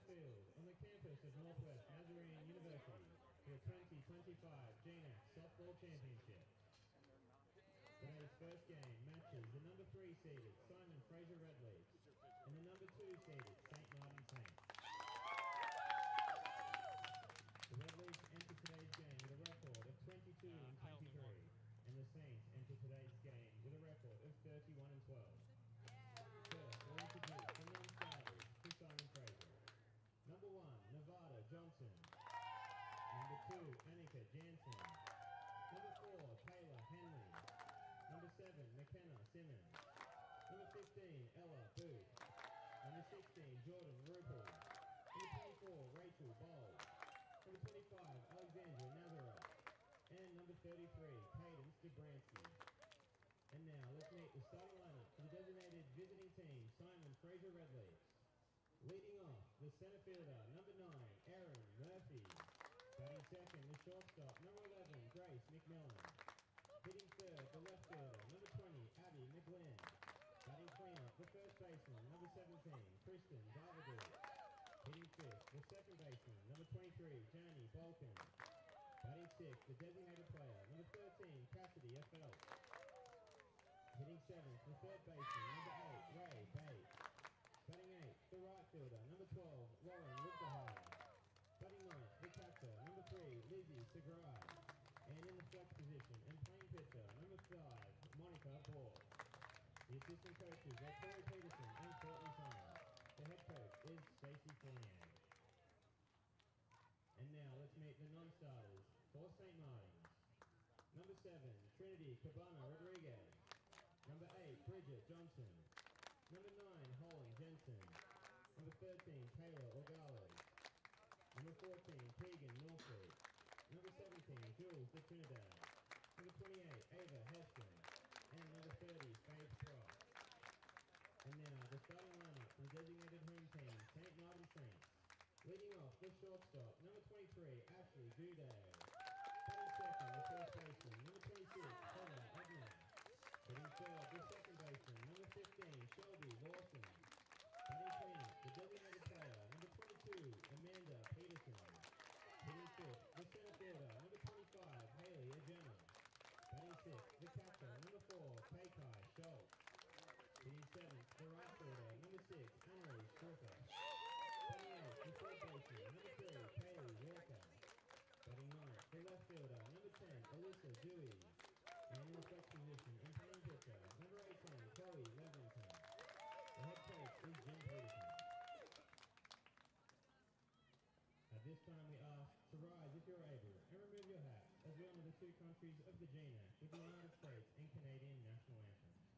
Field on the campus of Northwest Nazarene University for the 2025 GNAC Softball Championship. Today's first game matches the number 3 seeded Simon Fraser Redleafs and the number 2 seeded St. Martin Saints. The Redleafs enter today's game with a record of 22-23, and the Saints enter today's game with a record of 31-12. First, we'll introduce the non-starters for Simon Fraser. Number 1, Nevada Johnson. Number 2, Annika Jansen. Number 4, Taylor Henley. Number 7, McKenna Simmons. Number 15, Ella Booth. Number 16, Jordan Rupel. Number 24, Rachel Bold. Number 25, Alexandra Nazareth. And number 33, Cadence Dobransky. And now let's meet the starting lineup for the designated visiting team, Simon Fraser Redleafs. Leading off, the center fielder, number 9, Erin Murphy. Batting second, the shortstop, number 11, Grace McMillan. Hitting third, the left fielder, number 20, Abby McLean. Batting cleanup, the first baseman, number 17, Kristen Darvadou. Hitting fifth, the second baseman, number 23, Janie Balkan. Batting sixth, the designated player, number 13, Cassidy F. Phelps. Hitting seventh, the third baseman, number 8, Ray Bates. Batting eighth, the right fielder, number 12, Lauren Woodbahar. Batting ninth, the catcher, number 3, Lizzie Segrai. And in the flex position and playing pitcher, number 5, Monica Ball. The assistant coaches are Corey Peterson and Courtney Simon. The head coach is Stacey Fournier. And now let's meet the non-starters for St. Martin's. Number 7, Trinity Cabana Rodriguez. Number 8, Bridget Johnson. Number 9, Holland Jensen. Number 13, Taylor Orgales. Number 14, Keegan Northfleet. Number 17, Jules de Trinidad. Number 28, Ava Heston. And number 30, Faith Cross. And now the starting lineup for the designated home team, St. Martin Saints. Leading off, the shortstop, number 23, Ashley Dudale. Batting second, the first baseman, number 26, Heather Edna. Hitting third, the second baseman, number 15, Shelby Lawson. Batting cleanup, the designated player, number 22, Amanda Peterson. Hitting fifth, the center fielder, number 25, Haley Ajema. Batting sixth, the catcher, number 4, Kai Schultz. Hitting seventh, the right fielder, number 6, Annalise Struffer. Batting eighth, the third baseman, number 3, Kaylee Walker. Batting ninth, the left fielder, number 10, Alyssa Dewey. And in the flex position and playing pitcher, number 18, Chloe Levington. The head coach is Jim Peterson. At this time we ask to rise if you're able and remove your hats as we honour the two countries of the GNAC with the United States and Canadian national anthems.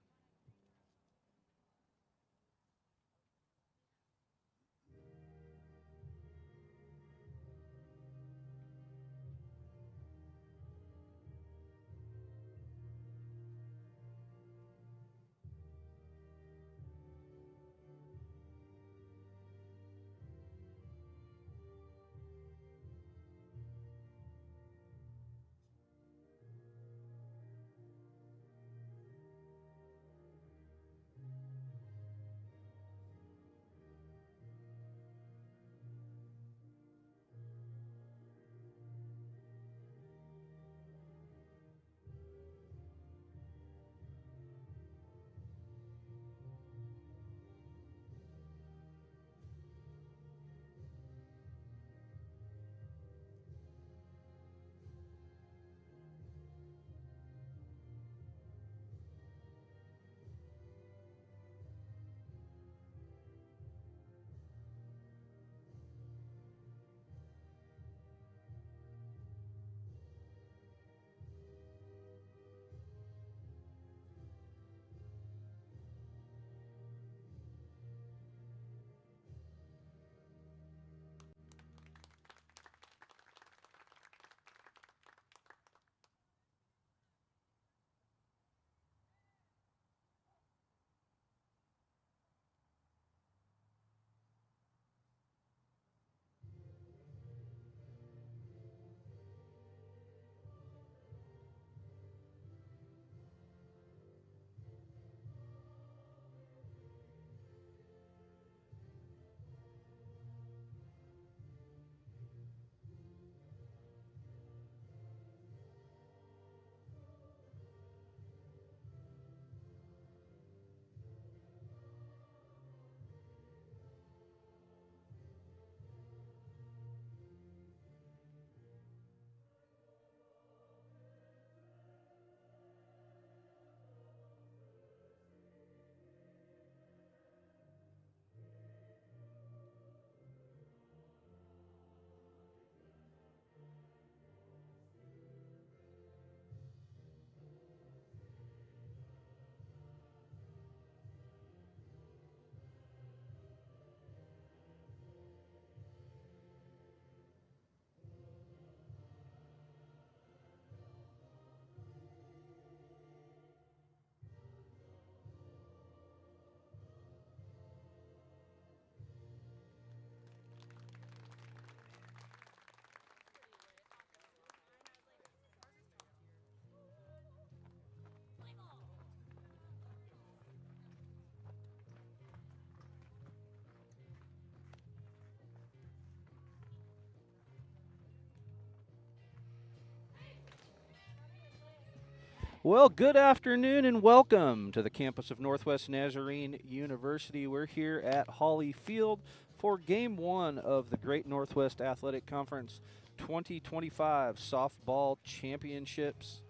Well, good afternoon and welcome to the campus of Northwest Nazarene University. We're here at Halle Field for Game 1 of the Great Northwest Athletic Conference 2025 Softball Championships.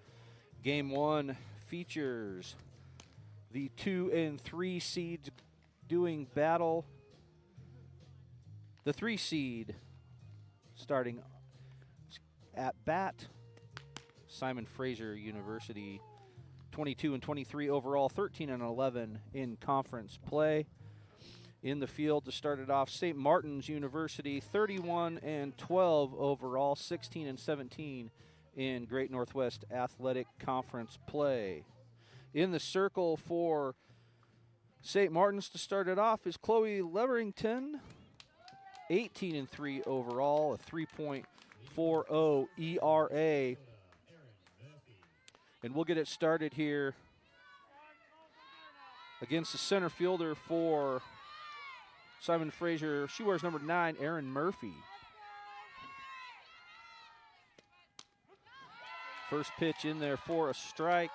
Game 1 features the 2 and 3 seeds doing battle. The 3 seed starting at bat, Simon Fraser University, 22 and 23 overall, 13 and 11 in conference play. In the field to start it off, St. Martin's University, 31 and 12 overall, 16 and 17 in Great Northwest Athletic Conference play. In the circle for St. Martin's to start it off is Chloe Leverington, 18 and 3 overall, a 3.40 ERA. And we'll get it started here against the center fielder for Simon Fraser. She wears number 9, Erin Murphy. First pitch in there for a strike.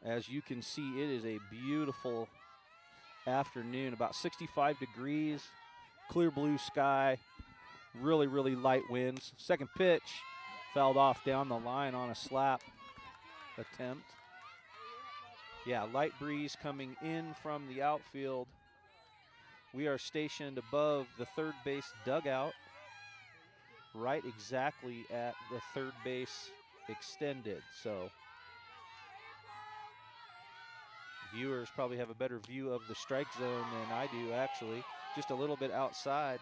As you can see, it is a beautiful afternoon, about 65 degrees, clear blue sky, really, really light winds. Second pitch. Fouled off down the line on a slap attempt. Yeah, light breeze coming in from the outfield. We are stationed above the third base dugout, right exactly at the third base extended. So viewers probably have a better view of the strike zone than I do, actually, just a little bit outside.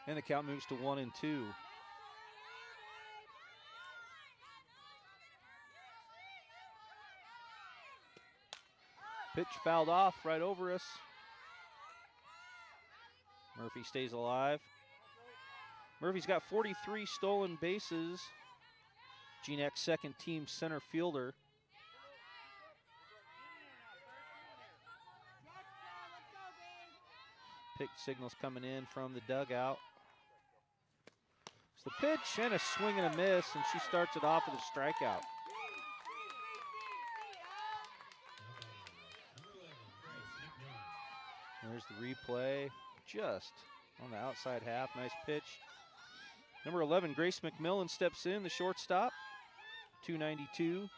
And the count moves to 1-2. Pitch fouled off right over us. Murphy stays alive. Murphy's got 43 stolen bases. GNAC second team center fielder. Pick signals coming in from the dugout. The pitch and a swing and a miss, and she starts it off with a strikeout. There's the replay, just on the outside half. Nice pitch. Number 11, Grace McMillan steps in, the shortstop. 292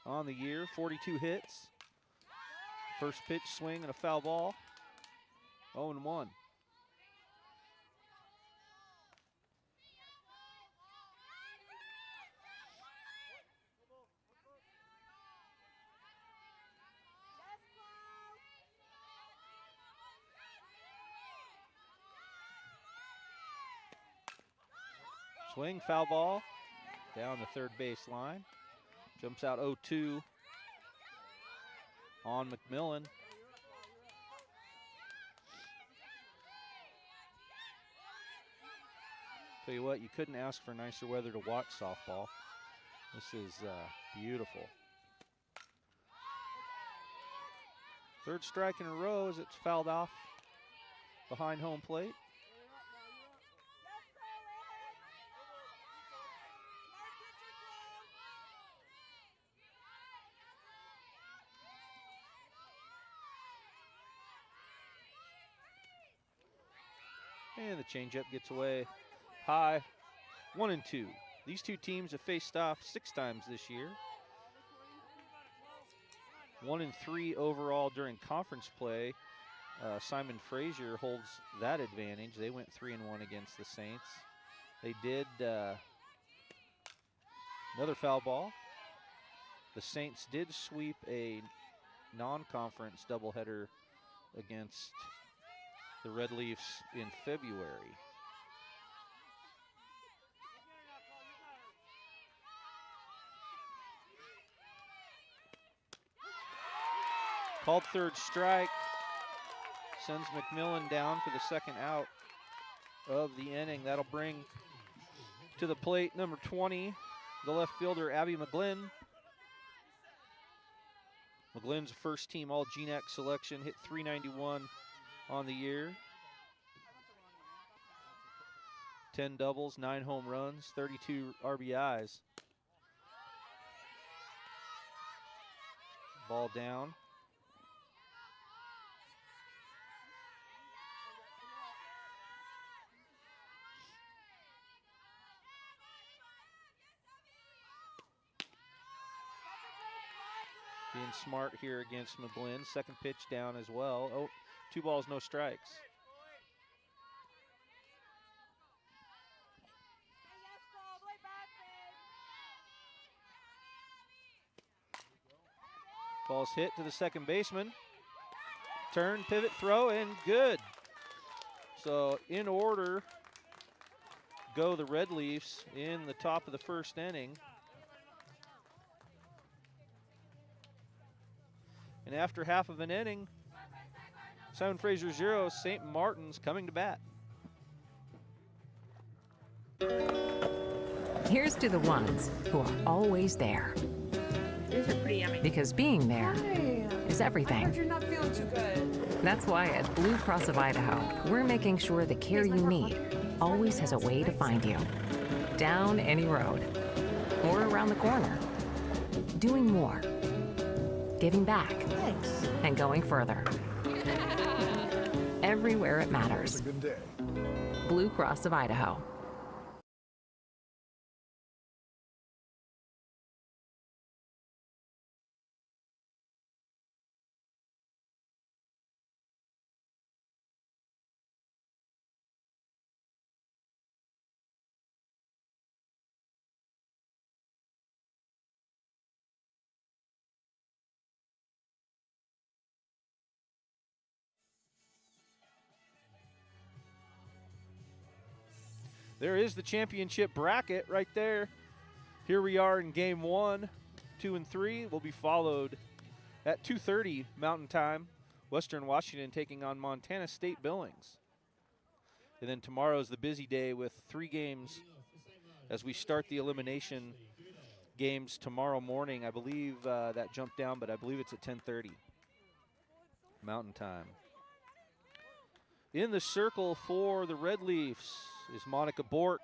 on the year, 42 hits. First pitch swing and a foul ball. 0-1. Swing, foul ball, down the third base line. Jumps out 0-2 on McMillan. Tell you what, you couldn't ask for nicer weather to watch softball. This is beautiful. Third strike in a row as it's fouled off behind home plate. And the changeup gets away high. 1-2. These two teams have faced off 6 times this year. 1-3 overall during conference play. Simon Fraser holds that advantage. They went 3-1 against the Saints. They did another foul ball. The Saints did sweep a non-conference doubleheader against the Red Leafs in February. Called third strike. Sends McMillan down for the second out of the inning. That'll bring to the plate number 20, the left fielder, Abby McGlynn. McGlynn's a first team all GNAC selection, hit .391 on the year. 10 doubles, 9 home runs, 32 RBIs. Ball down. Being smart here against McGlynn. Second pitch down as well. Oh, 2 balls, no strikes. Ball's hit to the second baseman. Turn, pivot, throw, and good. So in order go the Red Leafs in the top of the first inning. And after half of an inning, Simon Fraser 0, St. Martin's coming to bat. Here's to the ones who are always there. These are pretty yummy. Because being there is everything. I heard you're not feeling too good. That's why at Blue Cross of Idaho, we're making sure the care you need always has a way to find you. Down any road or around the corner. Doing more. Giving back. Thanks. And going further. Everywhere it matters. It's a good day. Blue Cross of Idaho. There is the championship bracket right there. Here we are in game 1, 2, and 3 will be followed at 2:30 Mountain Time. Western Washington taking on Montana State Billings. And then tomorrow's the busy day with 3 games as we start the elimination games tomorrow morning. I believe that jumped down, but I believe it's at 10:30 Mountain Time. In the circle for the Red Leafs is Monica Bork.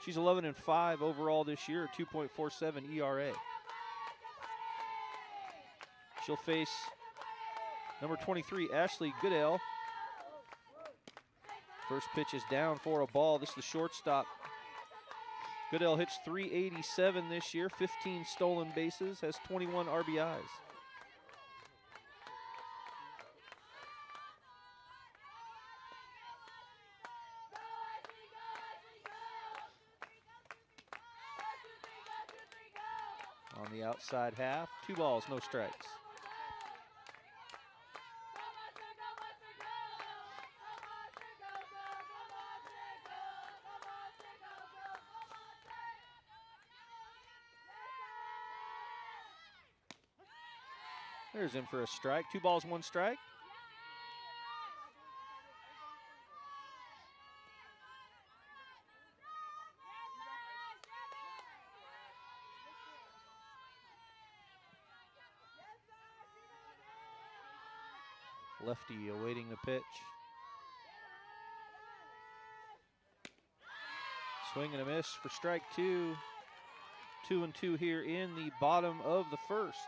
She's 11-5 overall this year, 2.47 ERA. She'll face number 23, Ashley Goodale. First pitch is down for a ball. This is the shortstop. Goodale hits .387 this year, 15 stolen bases, has 21 RBIs. On the outside half, 2 balls, no strikes. There's in for a strike. 2 balls, 1 strike. Lefty awaiting the pitch. Swing and a miss for strike 2. 2-2 here in the bottom of the first.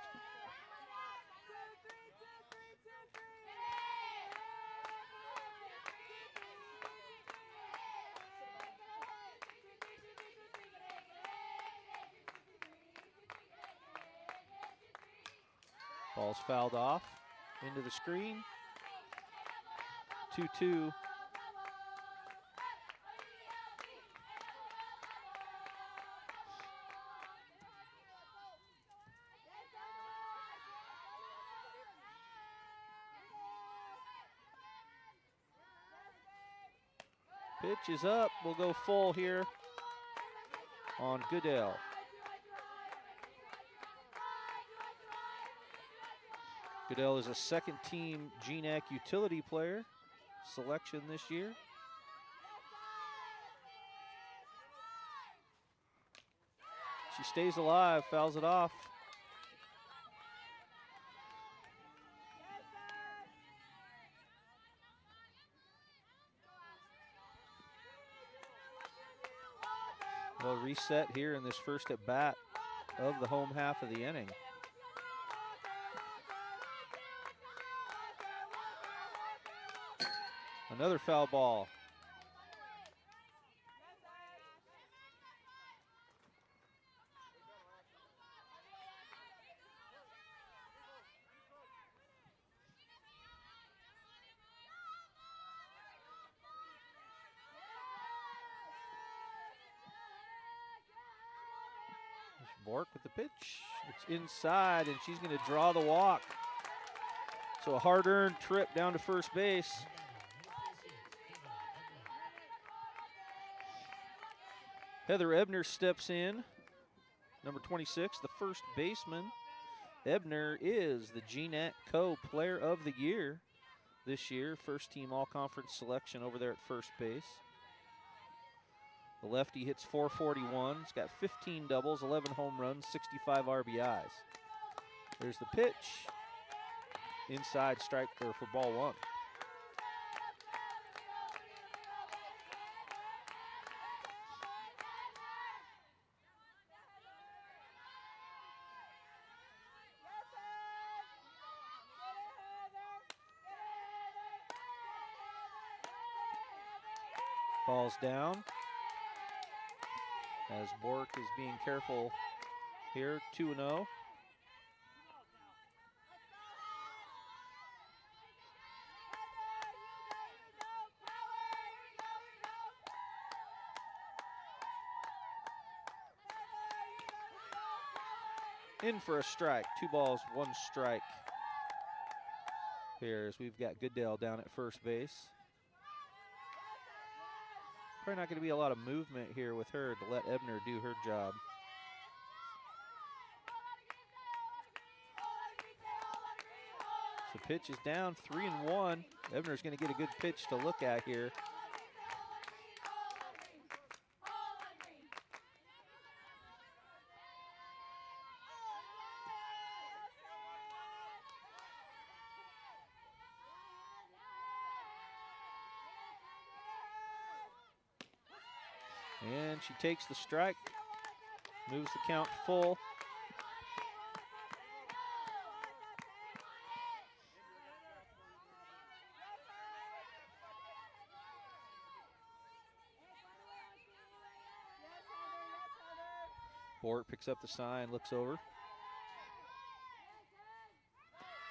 Ball's fouled off into the screen. 2-2. Pitch is up. We'll go full here on Goodale. Goodale is a second-team GNAC utility player selection this year. She stays alive, fouls it off. reset here in this first at bat of the home half of the inning. Another foul ball. Bork with the pitch. It's inside, and she's going to draw the walk. So a hard-earned trip down to first base. Heather Ebner steps in, number 26, the first baseman. Ebner is the GNAC Co-Player of the Year this year. First team all-conference selection over there at first base. The lefty hits .441. He's got 15 doubles, 11 home runs, 65 RBIs. There's the pitch. Inside strike there for ball one. Ball's down. As Bork is being careful here, 2-0. In for a strike, 2 balls, 1 strike. Here as we've got Goodale down at first base. Probably not going to be a lot of movement here with her to let Ebner do her job. So pitch is down, 3-1. Ebner's going to get a good pitch to look at here. And she takes the strike, moves the count full. Bork picks up the sign, looks over.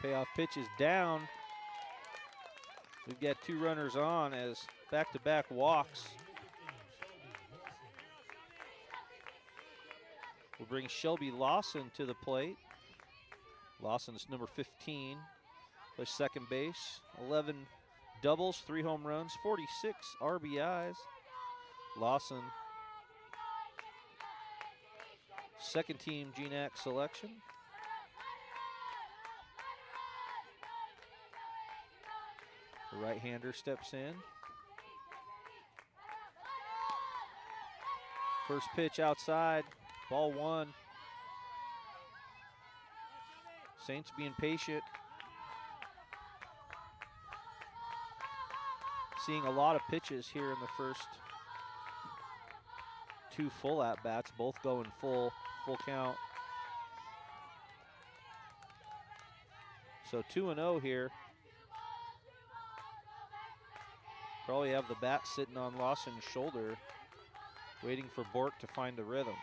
Payoff pitch is down. We've got 2 runners on as back-to-back walks. We'll bring Shelby Lawson to the plate. Lawson's number 15, plays second base, 11 doubles, 3 home runs, 46 RBIs. Lawson, second team GNAC selection. The right-hander steps in. First pitch outside. Ball 1. Saints being patient. Seeing a lot of pitches here in the first 2 full at-bats, both going full count. So 2-0 here. Probably have the bat sitting on Lawson's shoulder, waiting for Bork to find the rhythm.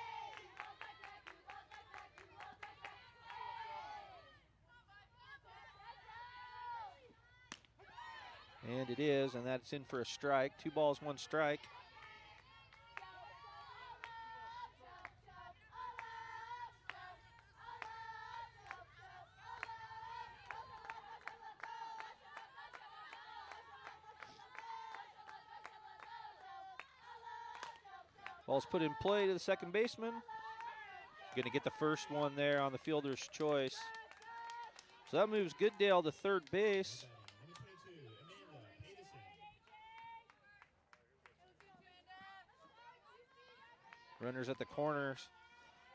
And it is, and that's in for a strike. 2 balls, 1 strike. Ball's put in play to the second baseman. Going to get the first one there on the fielder's choice. So that moves Goodale to third base. Runners at the corners.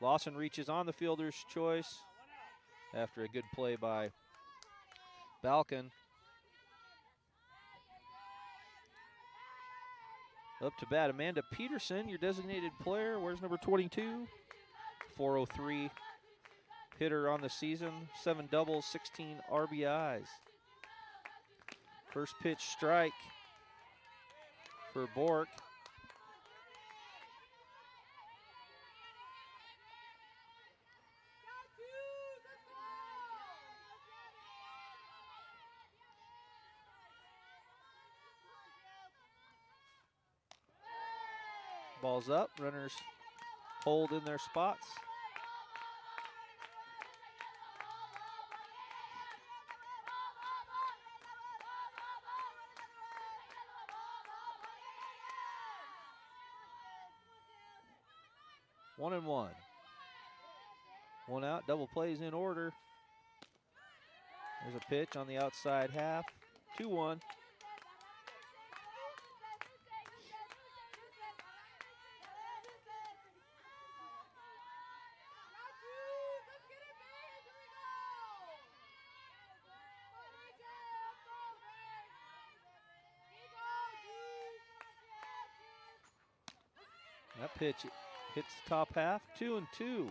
Lawson reaches on the fielder's choice after a good play by Balkan. Up to bat, Amanda Peterson, your designated player. Where's number 22? 403 hitter on the season. 7 doubles, 16 RBIs. First pitch strike for Bork. Ball's up, runners hold in their spots. One and one. One out, double plays in order. There's a pitch on the outside half. 2-1. That pitch hits the top half, 2-2.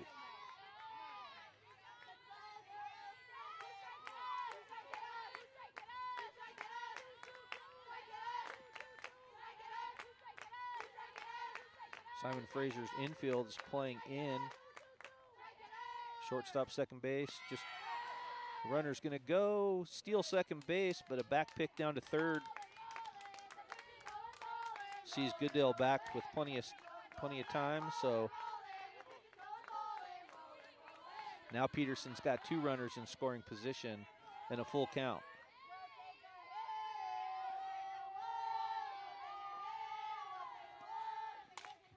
Simon Fraser's infield is playing in. Shortstop, second base. Just the runner's going to go, steal second base, but a back pick down to third. Sees Goodale back with plenty of time, so now Peterson's got 2 runners in scoring position and a full count.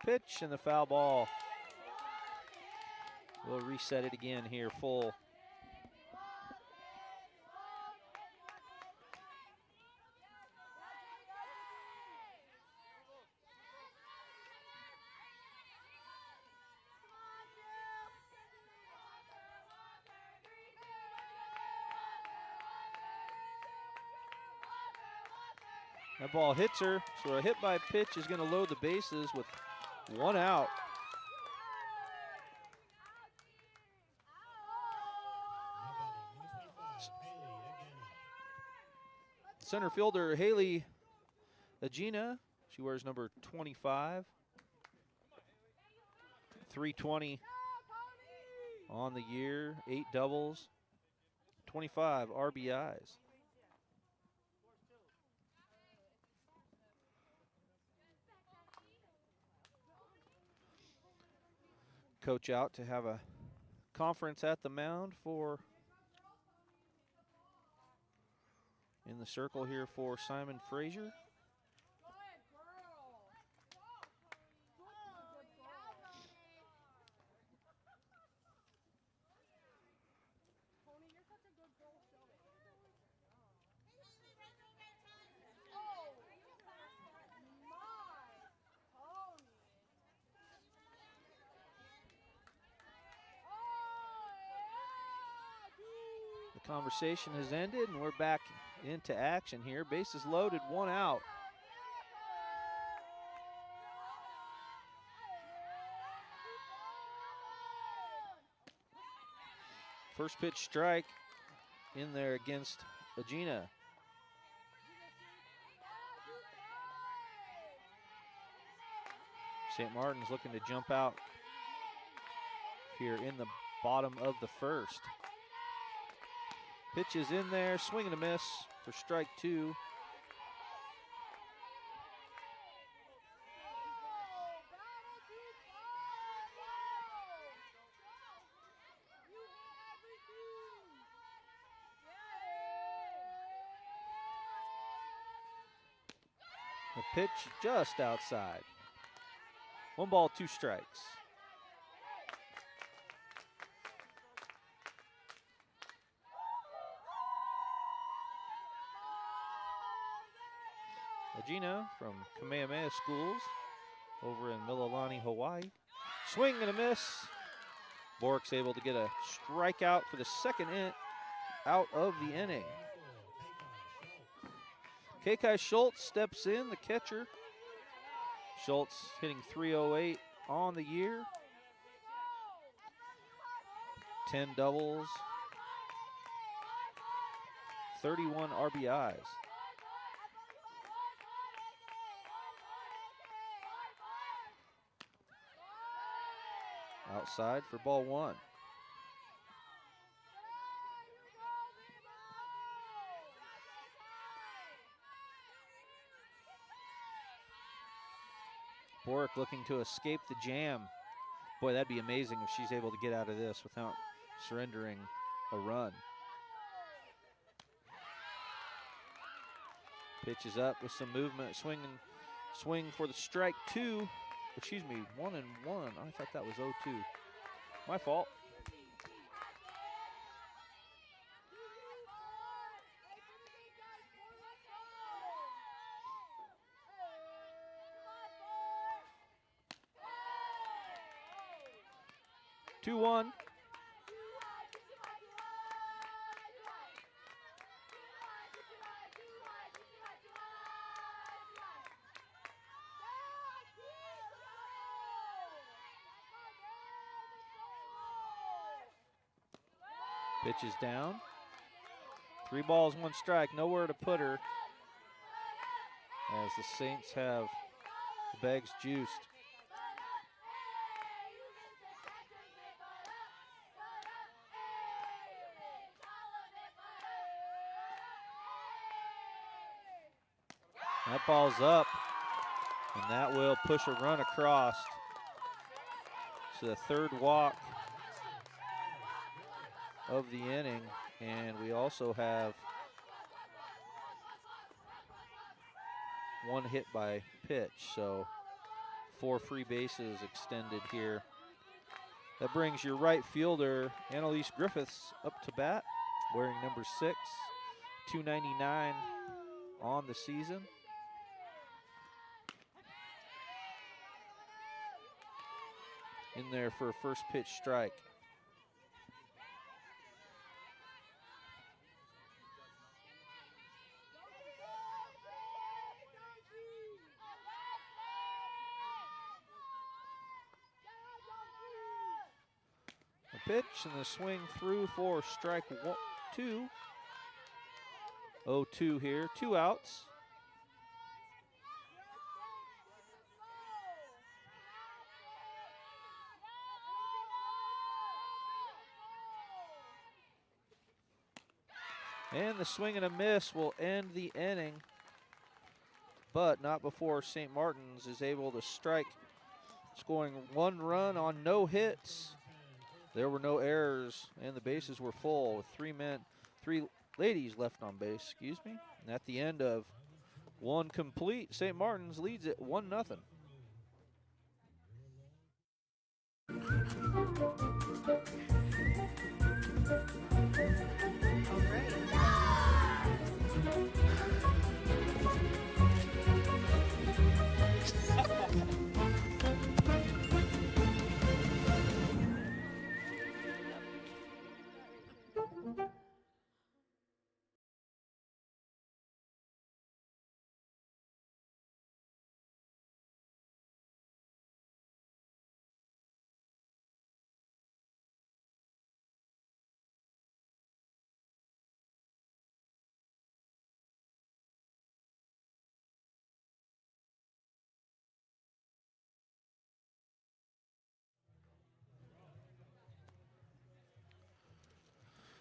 Pitch and the foul ball. We'll reset it again here, full. That ball hits her, so a hit by pitch is going to load the bases with 1 out. Center fielder Halle Field. She wears number 25. 320 on the year, 8 doubles, 25 RBIs. Coach out to have a conference at the mound for in the circle here for Simon Fraser. Conversation has ended and we're back into action here. Bases loaded, 1 out. First pitch strike in there against Agena. St. Martin's looking to jump out here in the bottom of the first. Pitch is in there, swing and a miss for strike 2. The pitch just outside. 1 ball, 2 strikes. Agena from Kamehameha Schools over in Mililani, Hawaii. Swing and a miss. Bork's able to get a strikeout for the second out of the inning. Kekai Schultz steps in, the catcher. Schultz hitting .308 on the year. 10 doubles. 31 RBIs. Outside for ball one. Boric looking to escape the jam. Boy, that'd be amazing if she's able to get out of this without surrendering a run. Pitches up with some movement, swing for the strike two. Excuse me, 1-1. I thought that was 0-2. My fault. Two one. Pitch is down. 3 balls, 1 strike. Nowhere to put her as the Saints have the bags juiced. That ball's up, and that will push a run across. So the 3rd walk of the inning, and we also have 1 hit by pitch, so 4 free bases extended here. That brings your right fielder, Annalise Griffiths, up to bat, wearing number 6, 299 on the season. In there for a first pitch strike. A pitch and the swing through for strike 2. 0-2 here, 2 outs. And the swing and a miss will end the inning, but not before St. Martin's is able to strike, scoring 1 run on no hits. There were no errors, and the bases were full with 3 ladies left on base, excuse me. And at the end of 1 complete, St. Martin's leads it 1-0.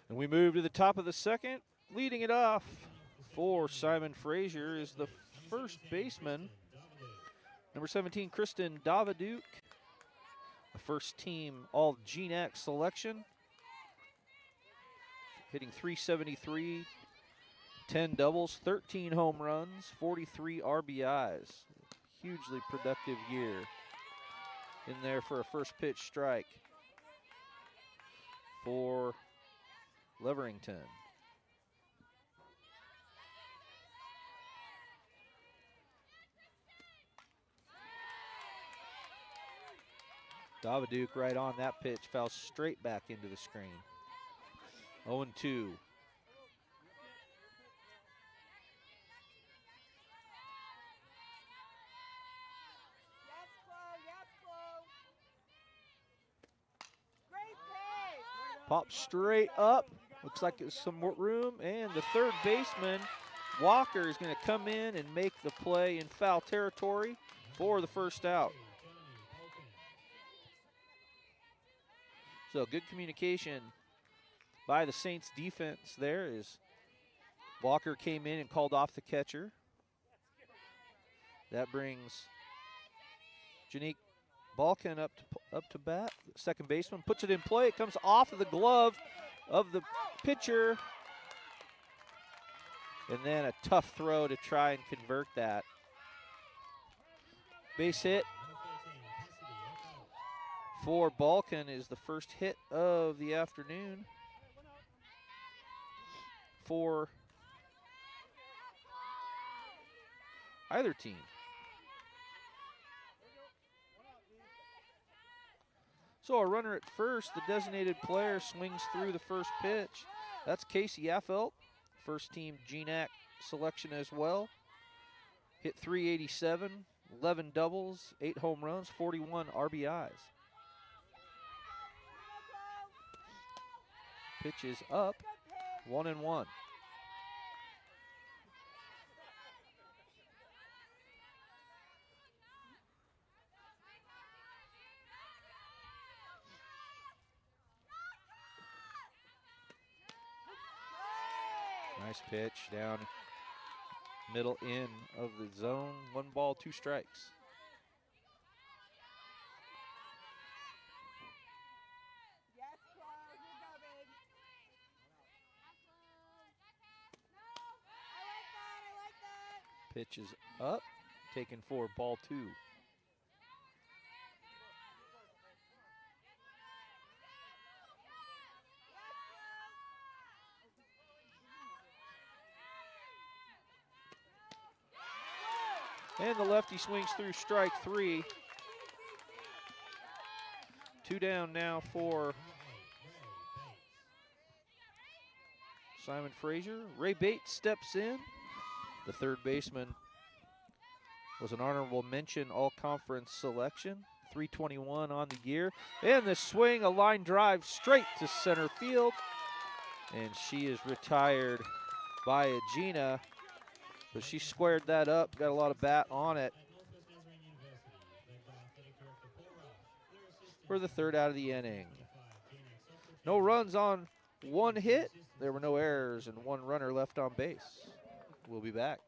And we move to the top of the second. Leading it off for Simon Fraser is the first baseman, number 17, Kristen Daviduke, a first team all GNAC selection, hitting .373, 10 doubles, 13 home runs, 43 RBIs. Hugely productive year. In there for a first pitch strike for Leverington. Daviduke right on that pitch, fell straight back into the screen. 0-2. Pop straight up. Looks like there's some more room. And the third baseman, Walker, is going to come in and make the play in foul territory for the first out. So good communication by the Saints defense there as Walker came in and called off the catcher. That brings Janique Balkan up to bat. Second baseman puts it in play. It comes off of the glove of the pitcher. And then a tough throw to try and convert that. Base hit for Balkan is the first hit of the afternoon for either team. So a runner at first, the designated player swings through the first pitch. That's Casey Affelt, first team GNAC selection as well. Hit 387, 11 doubles, 8 home runs, 41 RBIs. Pitch is up, 1-1. Nice pitch down middle in of the zone. 1 ball, 2 strikes. Pitch is up, taken for ball 2. And the lefty swings through strike 3. 2 down now for Simon Fraser. Ray Bates steps in. The third baseman was an honorable mention all-conference selection. 321 on the year. And the swing, a line drive straight to center field. And she is retired by Agena. But she squared that up, got a lot of bat on it for the third out of the inning. No runs on 1 hit. There were no errors and 1 runner left on base. We'll be back.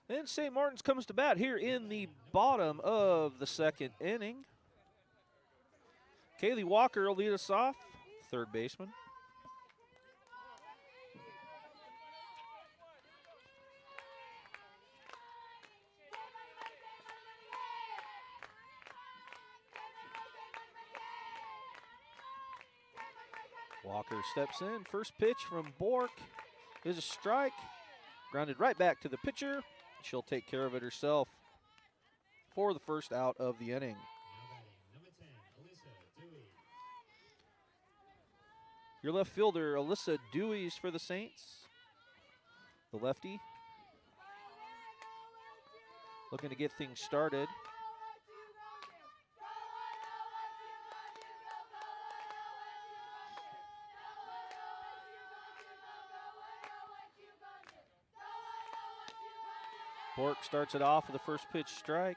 And St. Martin's comes to bat here in the bottom of the second inning. Kaylee Walker will lead us off, third baseman. Walker steps in. First pitch from Bork is a strike. Grounded right back to the pitcher. She'll take care of it herself for the first out of the inning. Your left fielder, Alyssa Dewey's for the Saints. The lefty. Looking to get things started. Bork starts it off with a first pitch strike.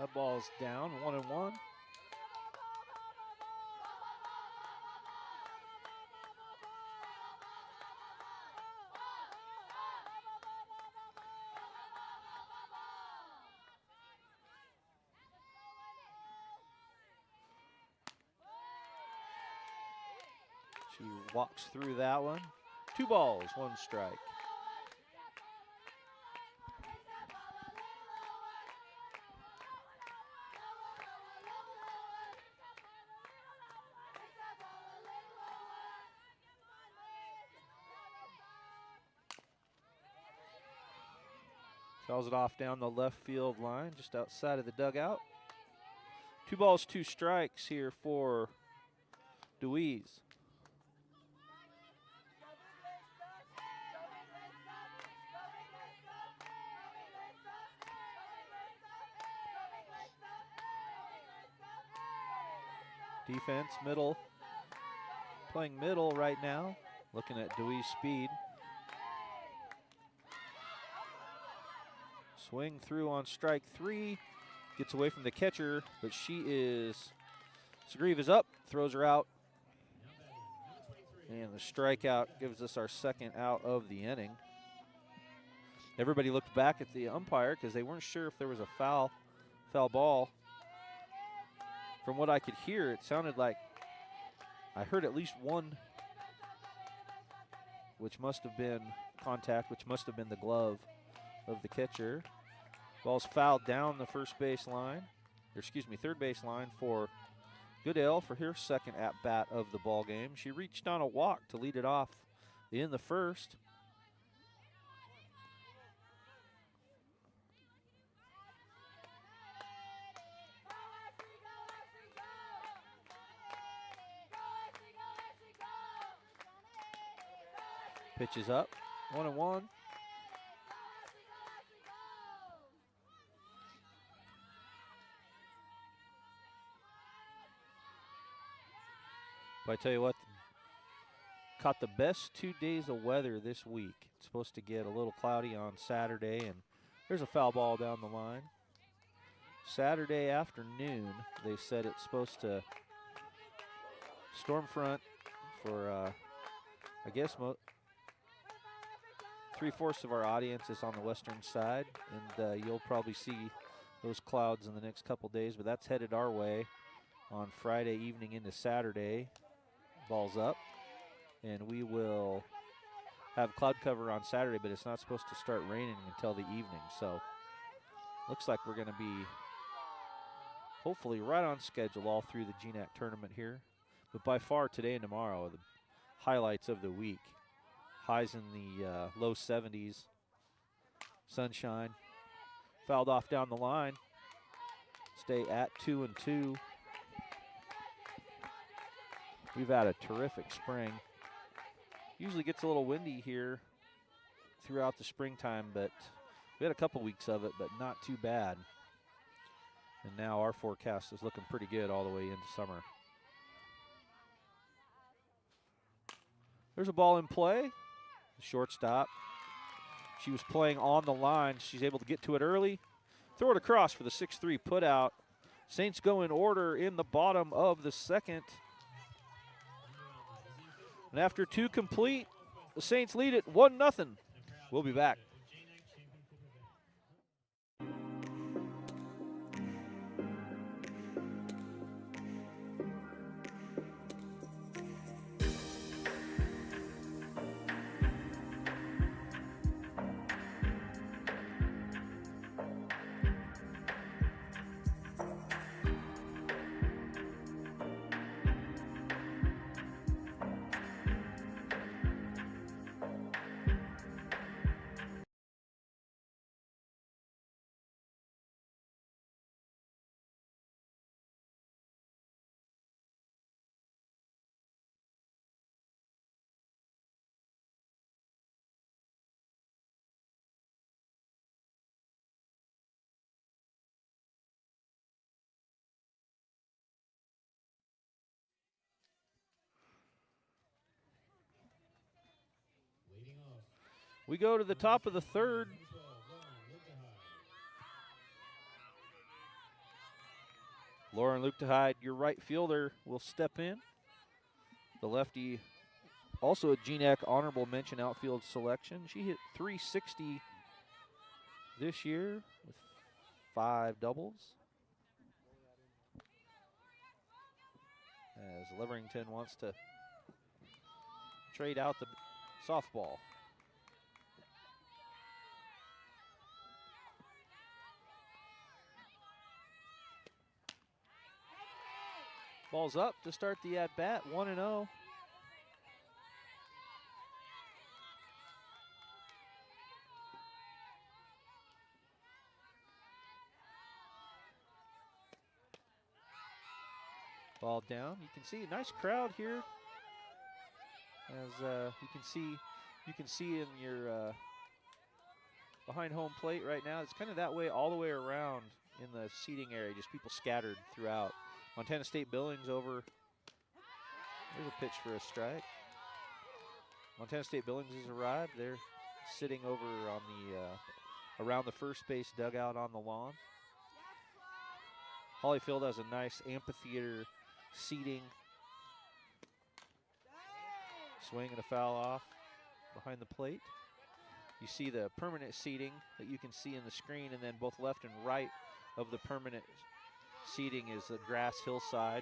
That ball's down, 1-1. She walks through that one. 2 balls, 1 strike. Fouls it off down the left field line, just outside of the dugout. 2 balls, 2 strikes here for Deweese. Defense, middle, playing middle right now, looking at Dewey's speed. Swing through on strike 3, gets away from the catcher, but Sagreave is up, throws her out, and the strikeout gives us our 2nd out of the inning. Everybody looked back at the umpire because they weren't sure if there was a foul ball. From what I could hear, it sounded like I heard at least one, which must have been contact, which must have been the glove of the catcher. Ball's fouled down the third base line for Goodale for her 2nd at-bat of the ball game. She reached on a walk to lead it off in the 1st. Pitch is up, 1-1. But I tell you what, caught the best 2 days of weather this week. It's supposed to get a little cloudy on Saturday, and there's a foul ball down the line. Saturday afternoon, they said it's supposed to storm front for, I guess, 3/4 of our audience is on the western side, and you'll probably see those clouds in the next couple days, but that's headed our way on Friday evening into Saturday. Ball's up, and we will have cloud cover on Saturday, but it's not supposed to start raining until the evening, so looks like we're going to be hopefully right on schedule all through the GNAC tournament here. But by far today and tomorrow are the highlights of the week. Highs in the low 70s, sunshine. Fouled off down the line. Stay at 2-2. We've had a terrific spring. Usually gets a little windy here throughout the springtime, but we had a couple weeks of it, but not too bad. And now our forecast is looking pretty good all the way into summer. There's a ball in play. Shortstop. She was playing on the line. She's able to get to it early. Throw it across for the 6-3 put out. Saints go in order in the bottom of the 2nd. And after 2 complete, the Saints lead it 1-0. We'll be back. We go to the top of the 3rd. Lauren Luchtehide, your right fielder, will step in. The lefty, also a GNAC honorable mention outfield selection. She hit .360 this year with 5 doubles. As Leverington wants to trade out the softball. Ball's up to start the at-bat, 1-0. Ball down. You can see a nice crowd here. As you can see in your behind home plate right now. It's kind of that way all the way around in the seating area. Just people scattered throughout. Montana State Billings over. There's a pitch for a strike. Montana State Billings has arrived. They're sitting over on the around the first base dugout on the lawn. Halle Field has a nice amphitheater seating. Swing and a foul off behind the plate. You see the permanent seating that you can see in the screen, and then both left and right of the permanent seating is the grass hillside.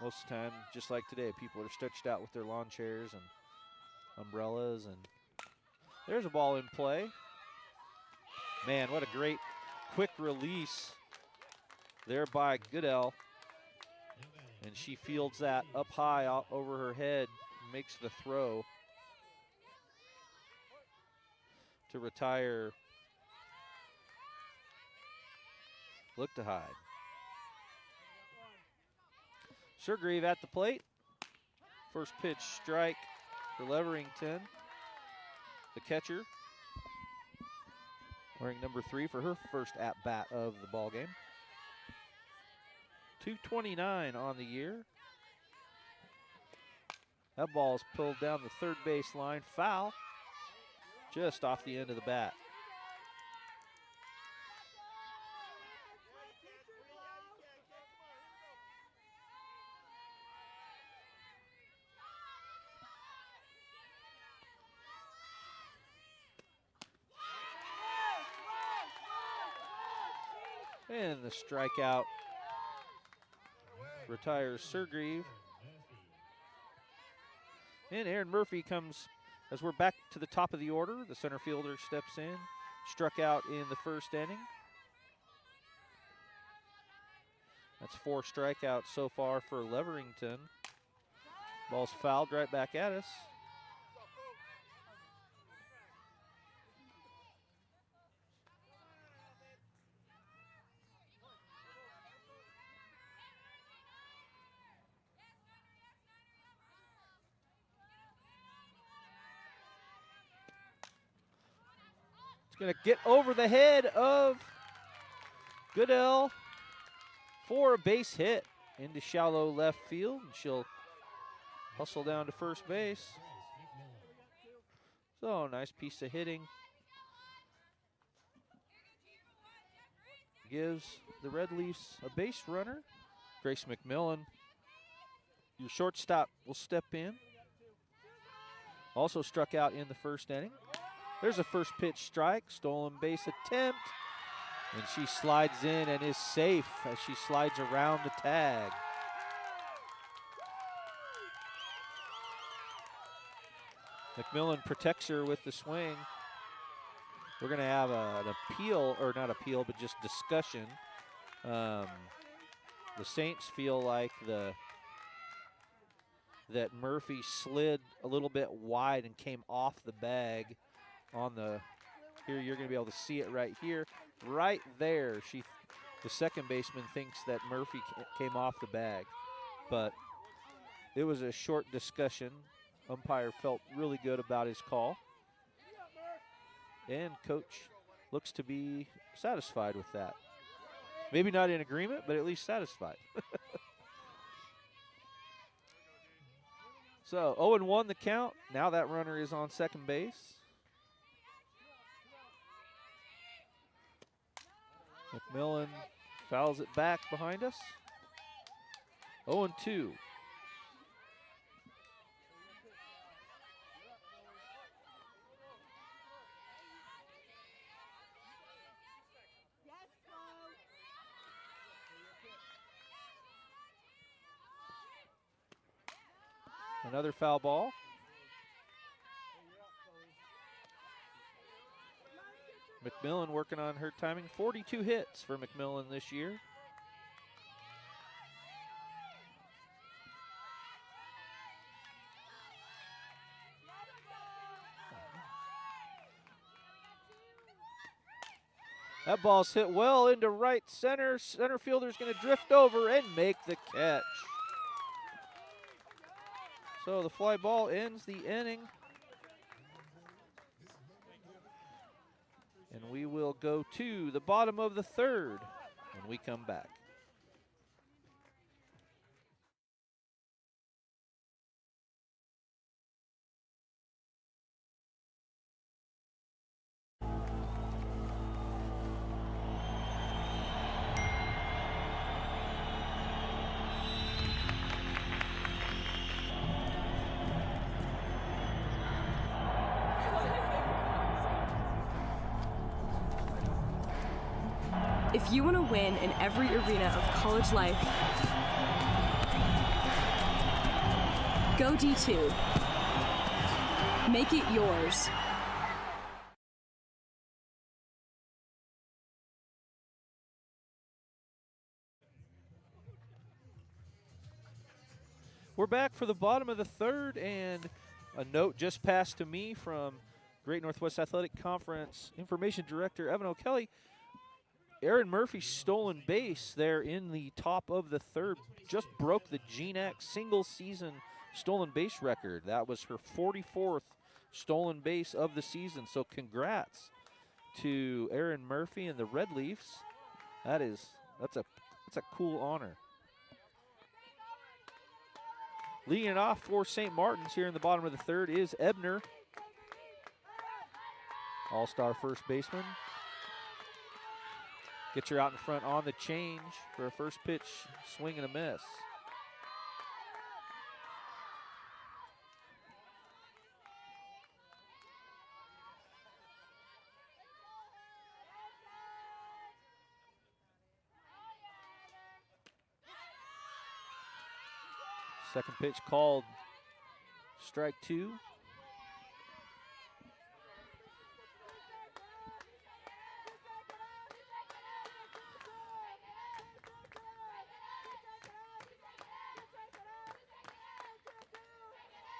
Most of the time, just like today, people are stretched out with their lawn chairs and umbrellas. And there's a ball in play. Man, what a great quick release there by Goodell. And she fields that up high out over her head, makes the throw to retire Luchtehide. Surgrieve at the plate. First pitch strike for Leverington. The catcher, wearing number 3 for her first at-bat of the ball game. 229 on the year. That ball is pulled down the third base line. Foul just off the end of the bat. And the strikeout retires Surgrieve. And Aaron Murphy comes, as we're back to the top of the order. The center fielder steps in, struck out in the first inning. That's 4 strikeouts so far for Leverington. Ball's fouled right back at us. It's going to get over the head of Goodell for a base hit into shallow left field. And she'll hustle down to first base. So, nice piece of hitting. Gives the Red Leafs a base runner. Grace McMillan, your shortstop, will step in. Also struck out in the first inning. There's a first pitch strike, stolen base attempt, and she slides in and is safe as she slides around the tag. McMillan protects her with the swing. We're going to have an appeal, or not appeal, but just discussion. The Saints feel like that Murphy slid a little bit wide and came off the bag on the, here you're going to be able to see it right here. Right there, the second baseman thinks that Murphy came off the bag. But it was a short discussion. Umpire felt really good about his call. And coach looks to be satisfied with that. Maybe not in agreement, but at least satisfied. So 0-1 the count. Now that runner is on second base. McMillan Fouls it back behind us. 0-2. Another foul ball. McMillan working on her timing. 42 hits for McMillan this year. That ball's hit well into right center. Center fielder's going to drift over and make the catch. So the fly ball ends the inning. And we will go to the bottom of the third when we come back. If you want to win in every arena of college life, go D2. Make it yours. We're back for the bottom of the third, and a note just passed to me from Great Northwest Athletic Conference Information Director Evan O'Kelly. Aaron Murphy's stolen base there in the top of the third just broke the GNAC single season stolen base record. That was her 44th stolen base of the season. So congrats to Aaron Murphy and the Red Leafs. That's a cool honor. Leading it off for St. Martin's here in the bottom of the third is Ebner, all-star first baseman. Gets her out in front on the change for a first pitch swing and a miss. Second pitch called strike two.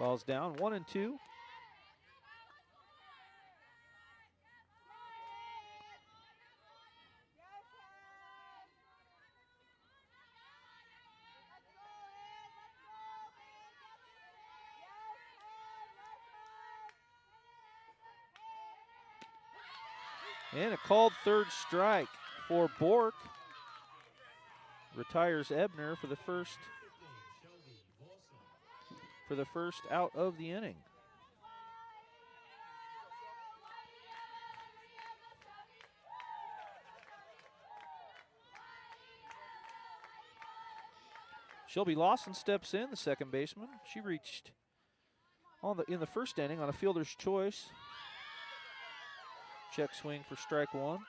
Ball's down, 1-2. And a called third strike for Bork. Retires Ebner for the first out of the inning. Shelby Lawson steps in, the second baseman. She reached in the first inning on a fielder's choice. Check swing for strike one.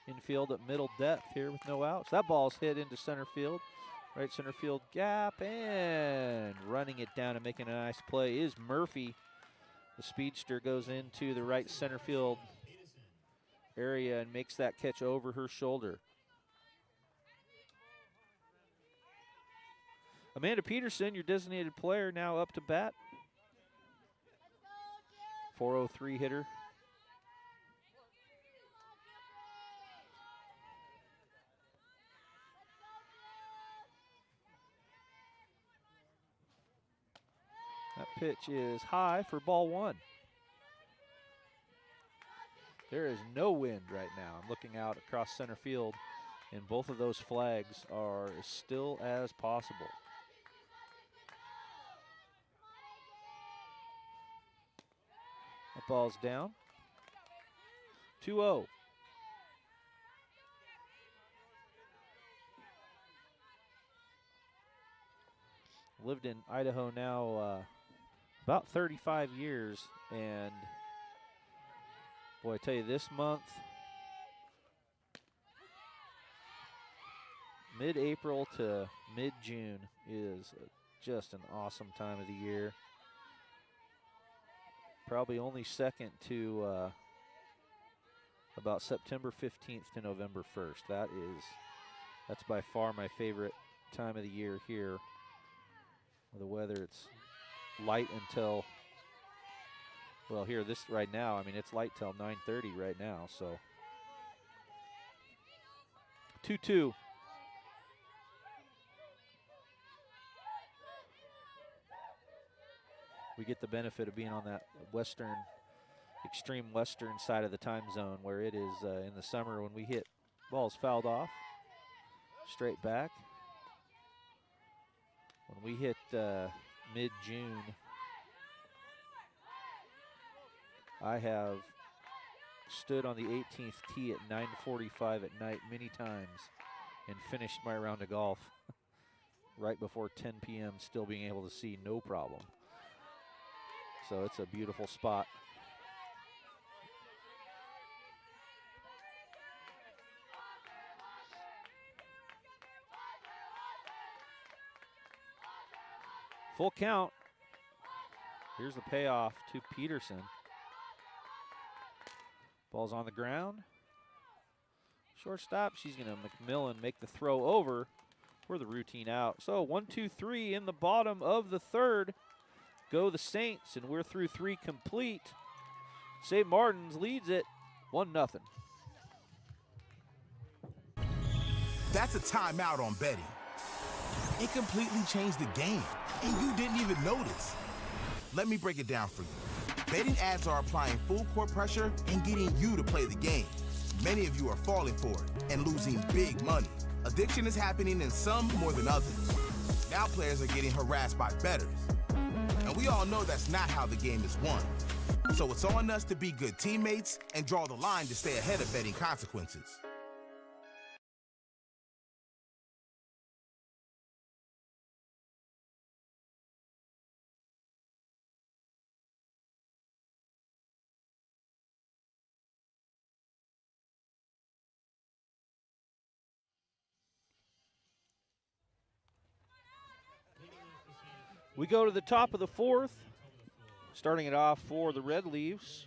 Infield at middle depth here with no outs. That ball's hit into center field. Right center field gap, and running it down and making a nice play is Murphy. The speedster goes into the right center field area and makes that catch over her shoulder. Amanda Peterson, your designated player, now up to bat. 403 hitter. That pitch is high for ball one. There is no wind right now. I'm looking out across center field And both of those flags are as still as possible. That ball's down. 2-0. Lived in Idaho now about 35 years, and boy, I tell you, this month, mid-April to mid-June is just an awesome time of the year. Probably only second to about September 15th to November 1st. That's by far my favorite time of the year here. The weather, it's light until, well, here, this right now, I mean, it's light till 9:30 right now, so. 2-2. We get the benefit of being on that western, extreme western side of the time zone, where it is in the summer when we hit balls fouled off, straight back. When we hit mid-June, I have stood on the 18th tee at 9:45 at night many times and finished my round of golf right before 10 p.m., still being able to see no problem. So it's a beautiful spot. Full count. Here's the payoff to Peterson. Ball's on the ground. Shortstop, she's going to McMillan make the throw over for the routine out. So 1-2-3 in the bottom of the third. Go the Saints, and we're through 3 complete. St. Martin's leads it 1-0. That's a timeout on betting. It completely changed the game, and you didn't even notice. Let me break it down for you. Betting ads are applying full court pressure and getting you to play the game. Many of you are falling for it and losing big money. Addiction is happening in some more than others. Now players are getting harassed by bettors. And we all know that's not how the game is won. So it's on us to be good teammates and draw the line to stay ahead of betting consequences. We go to the top of the fourth. Starting it off for the Red Leaves,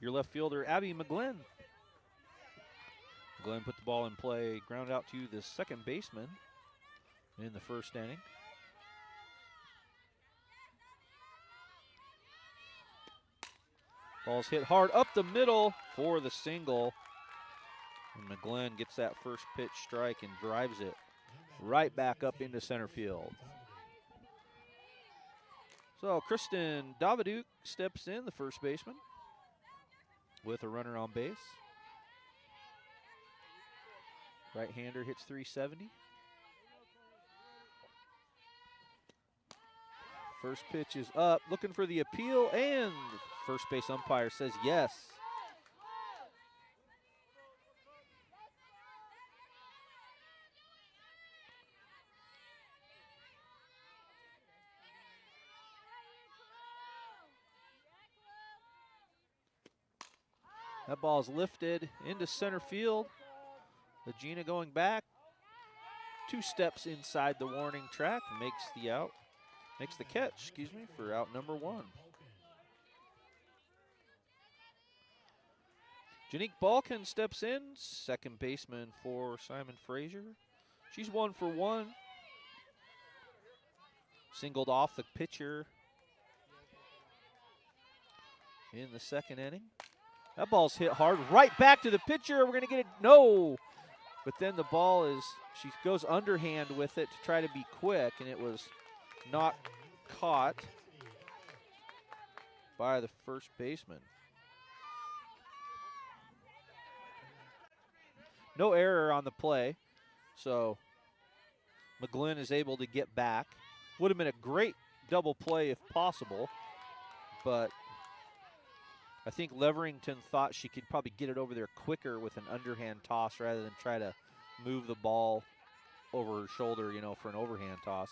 your left fielder, Abby McGlynn. McGlynn put the ball in play, ground out to the second baseman in the first inning. Ball's hit hard up the middle for the single. And McGlynn gets that first pitch strike and drives it right back up into center field. So Kristen Daviduk steps in, the first baseman, with a runner on base. Right-hander hits 370. First pitch is up, looking for the appeal, and the first base umpire says yes. That ball's lifted into center field. Legina going back 2 steps inside the warning track, makes the catch, for out number 1. Janique Balkin steps in, second baseman for Simon Fraser. She's 1 for 1. Singled off the pitcher in the second inning. That ball's hit hard, right back to the pitcher. We're going to get it, no. But then the ball she goes underhand with it to try to be quick, and it was not caught by the first baseman. No error on the play, so McGlynn is able to get back. Would have been a great double play if possible, but I think Leverington thought she could probably get it over there quicker with an underhand toss rather than try to move the ball over her shoulder, you know, for an overhand toss.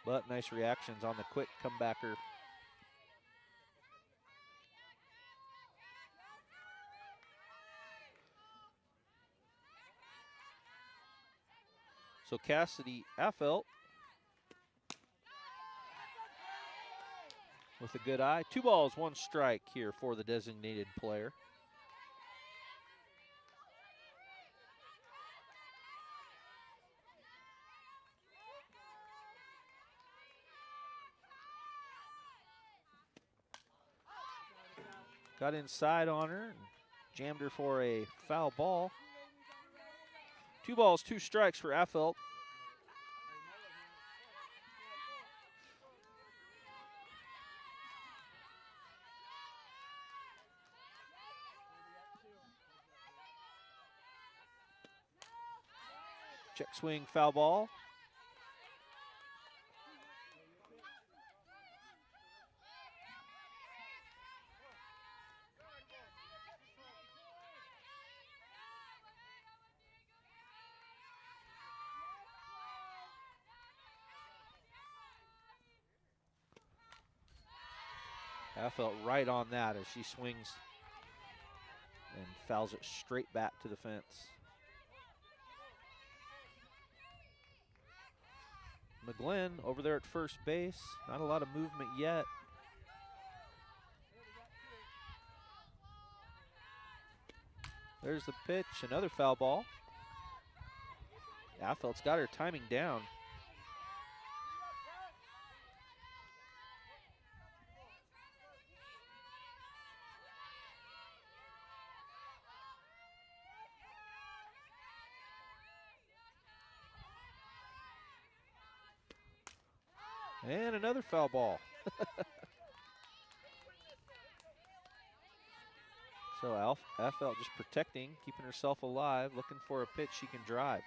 But nice reactions on the quick comebacker. So Cassidy Affelt with a good eye. 2 balls, 1 strike here for the designated player. Got inside on her and jammed her for a foul ball. 2 balls, 2 strikes for Affelt. Check swing, foul ball. Affelt right on that as she swings and fouls it straight back to the fence. McGlynn over there at first base. Not a lot of movement yet. There's the pitch, another foul ball. Affelt's got her timing down. And another foul ball. So Affelt just protecting, keeping herself alive, looking for a pitch she can drive.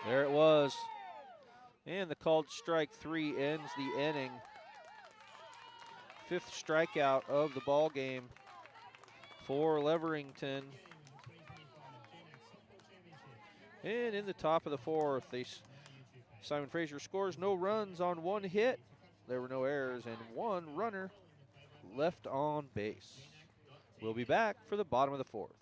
There it was. And the called strike 3 ends the inning. 5th strikeout of the ball game for Leverington. And in the top of the 4th, Simon Fraser scores no runs on 1 hit. There were no errors and 1 runner left on base. We'll be back for the bottom of the 4th.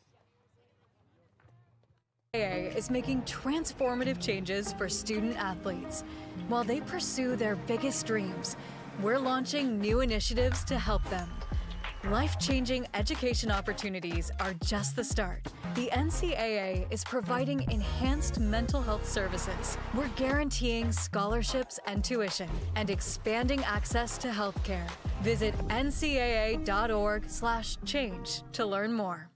GNAC is making transformative changes for student athletes. While they pursue their biggest dreams, we're launching new initiatives to help them. Life-changing education opportunities are just the start. The NCAA is providing enhanced mental health services. We're guaranteeing scholarships and tuition and expanding access to healthcare. Visit ncaa.org/change to learn more.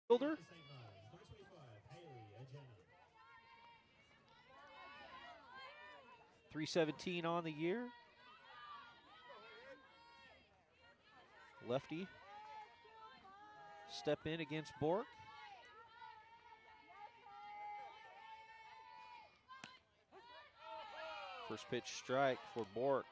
Fielder. 317 on the year. Lefty. Step in against Bork. First pitch strike for Bork.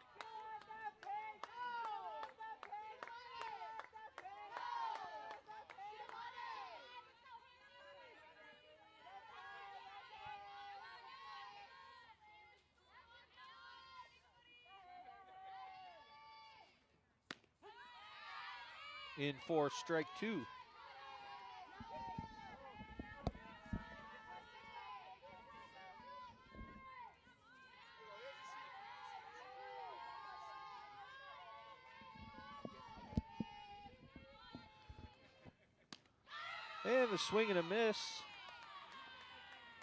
In for strike 2. And a swing and a miss.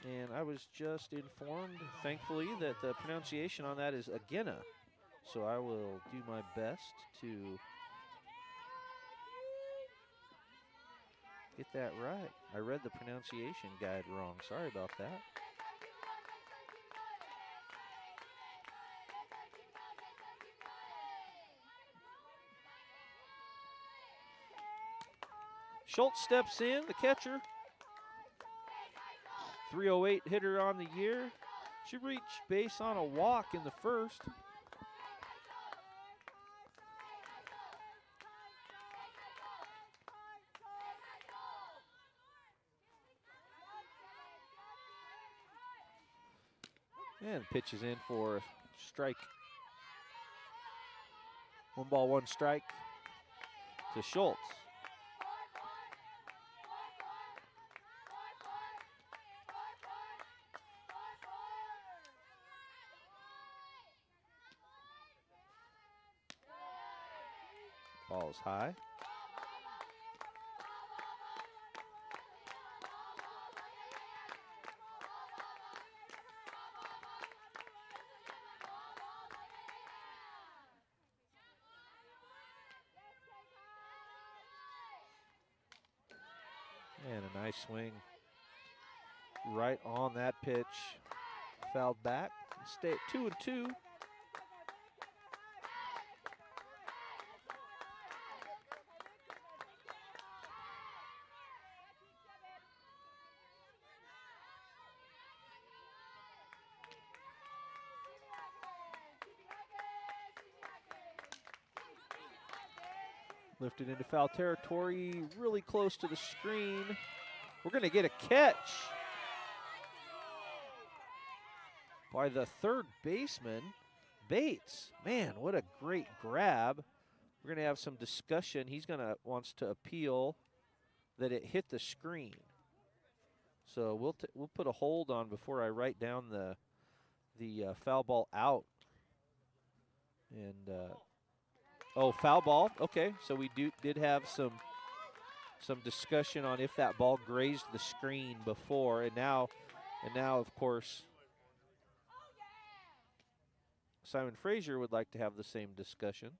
And I was just informed, thankfully, that the pronunciation on that is Agena. So I will do my best to get that right. I read the pronunciation guide wrong. Sorry about that. Schultz steps in, the catcher. 308 hitter on the year. She reached base on a walk in the first. And pitches in for a strike. 1 ball, 1 strike to Schultz. Ball is high. And a nice swing right on that pitch. Fouled back. Stay at 2-2. Lifted into foul territory, really close to the screen. We're going to get a catch by the third baseman, Bates. Man, what a great grab. We're going to have some discussion. He's wants to appeal that it hit the screen. So we'll put a hold on before I write down the foul ball out. And oh, foul ball. Okay, so we did have some discussion on if that ball grazed the screen before, and now of course Simon Fraser would like to have the same discussion.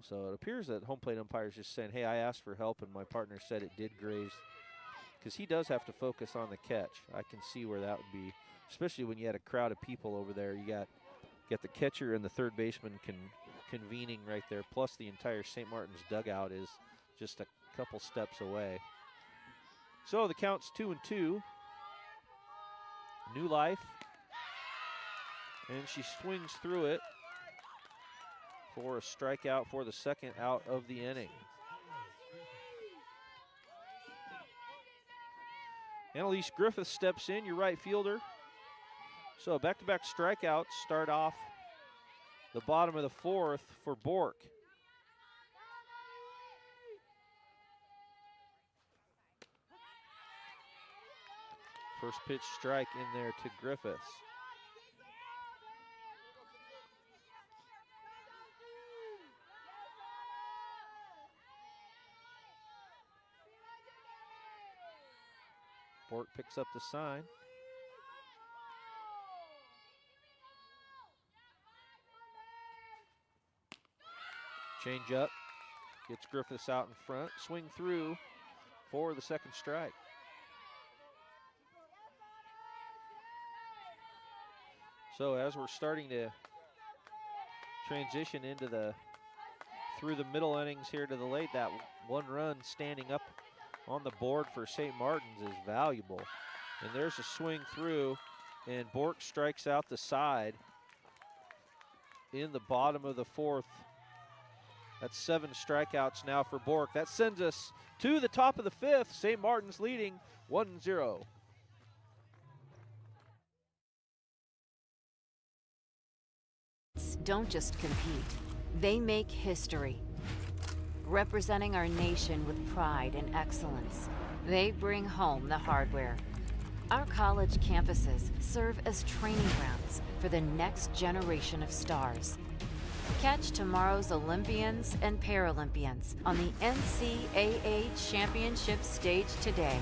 So it appears that home plate umpire is just saying, hey, I asked for help and my partner said it did graze, because he does have to focus on the catch. I can see where that would be, especially when you had a crowd of people over there. You got the catcher and the third baseman convening right there, plus the entire St. Martin's dugout is just a couple steps away. So the count's 2-2. New life. And she swings through it for a strikeout for the second out of the inning. Annalise Griffith steps in, your right fielder. So back-to-back strikeouts start off the bottom of the fourth for Bork. First pitch strike in there to Griffiths. Bork picks up the sign. Change up, gets Griffiths out in front, swing through for the second strike. So as we're starting to transition into through the middle innings here to the late, that 1 run standing up on the board for St. Martin's is valuable. And there's a swing through, and Bork strikes out the side in the bottom of the fourth. That's 7 strikeouts now for Bork. That sends us to the top of the fifth. St. Martin's leading 1-0. Don't just compete, they make history. Representing our nation with pride and excellence, they bring home the hardware. Our college campuses serve as training grounds for the next generation of stars. Catch tomorrow's Olympians and Paralympians on the NCAA Championship stage today.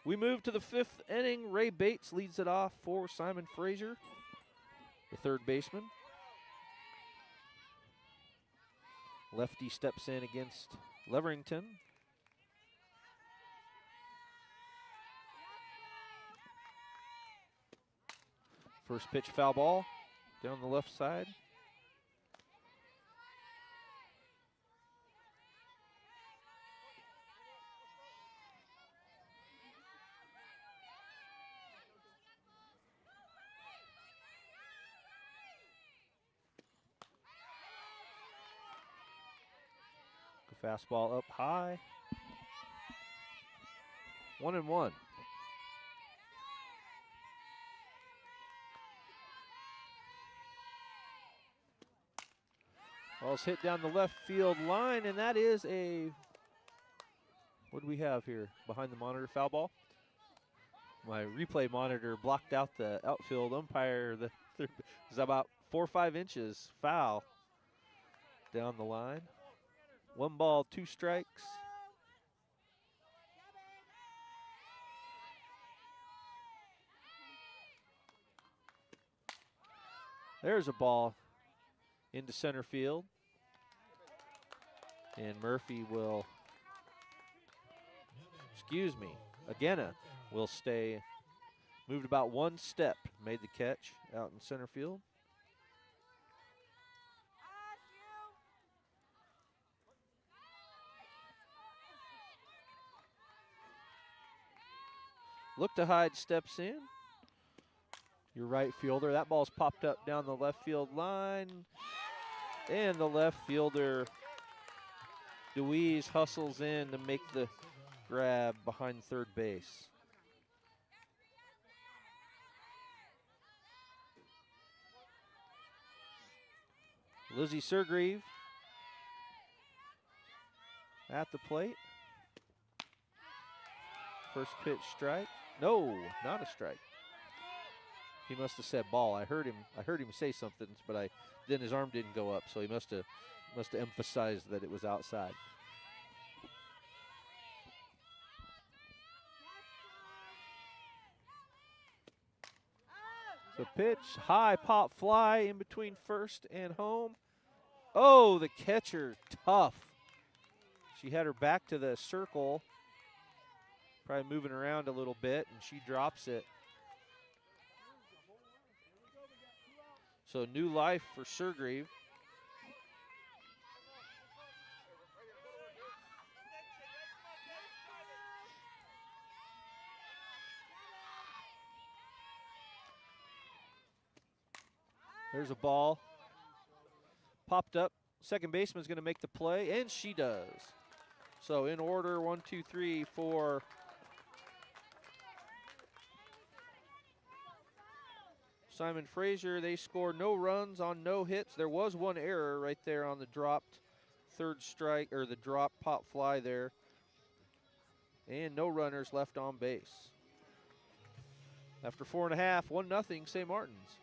We move to the 5th inning. Ray Bates leads it off for Simon Fraser, the third baseman. Lefty steps in against Leverington. First pitch, foul ball down the left side. Fastball up high. 1-1. Ball's hit down the left field line, and that is a, what do we have here? Behind the monitor, foul ball. My replay monitor blocked out the outfield umpire. It was about 4 or 5 inches foul down the line. 1 ball, 2 strikes. There's a ball into center field. And Murphy will, Agena will stay, moved about 1 step, made the catch out in center field. Look to Hyde steps in. Your right fielder. That ball's popped up down the left field line. And the left fielder, Deweese, hustles in to make the grab behind third base. Lizzie Surgrieve at the plate. First pitch strike. No, not a strike. He must have said ball. I heard him say something, but then his arm didn't go up, so he must have emphasized that it was outside. So pitch, high pop fly in between first and home. Oh, the catcher, tough. She had her back to the circle, probably moving around a little bit, and she drops it. So new life for Surgrieve. There's a ball. Popped up. Second baseman's going to make the play, and she does. So in order, 1, 2, 3, 4. Simon Fraser, they scored no runs on no hits. There was 1 error right there on the dropped third strike, or the drop pop fly there. And no runners left on base. After 4.5, 1-0, St. Martin's.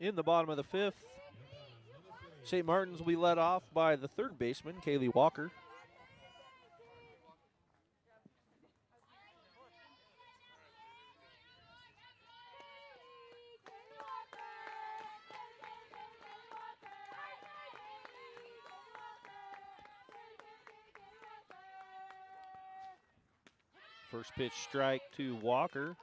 in the bottom of the 5th. St. Martin's will be led off by the third baseman, Kaylee Walker. First pitch strike to Walker.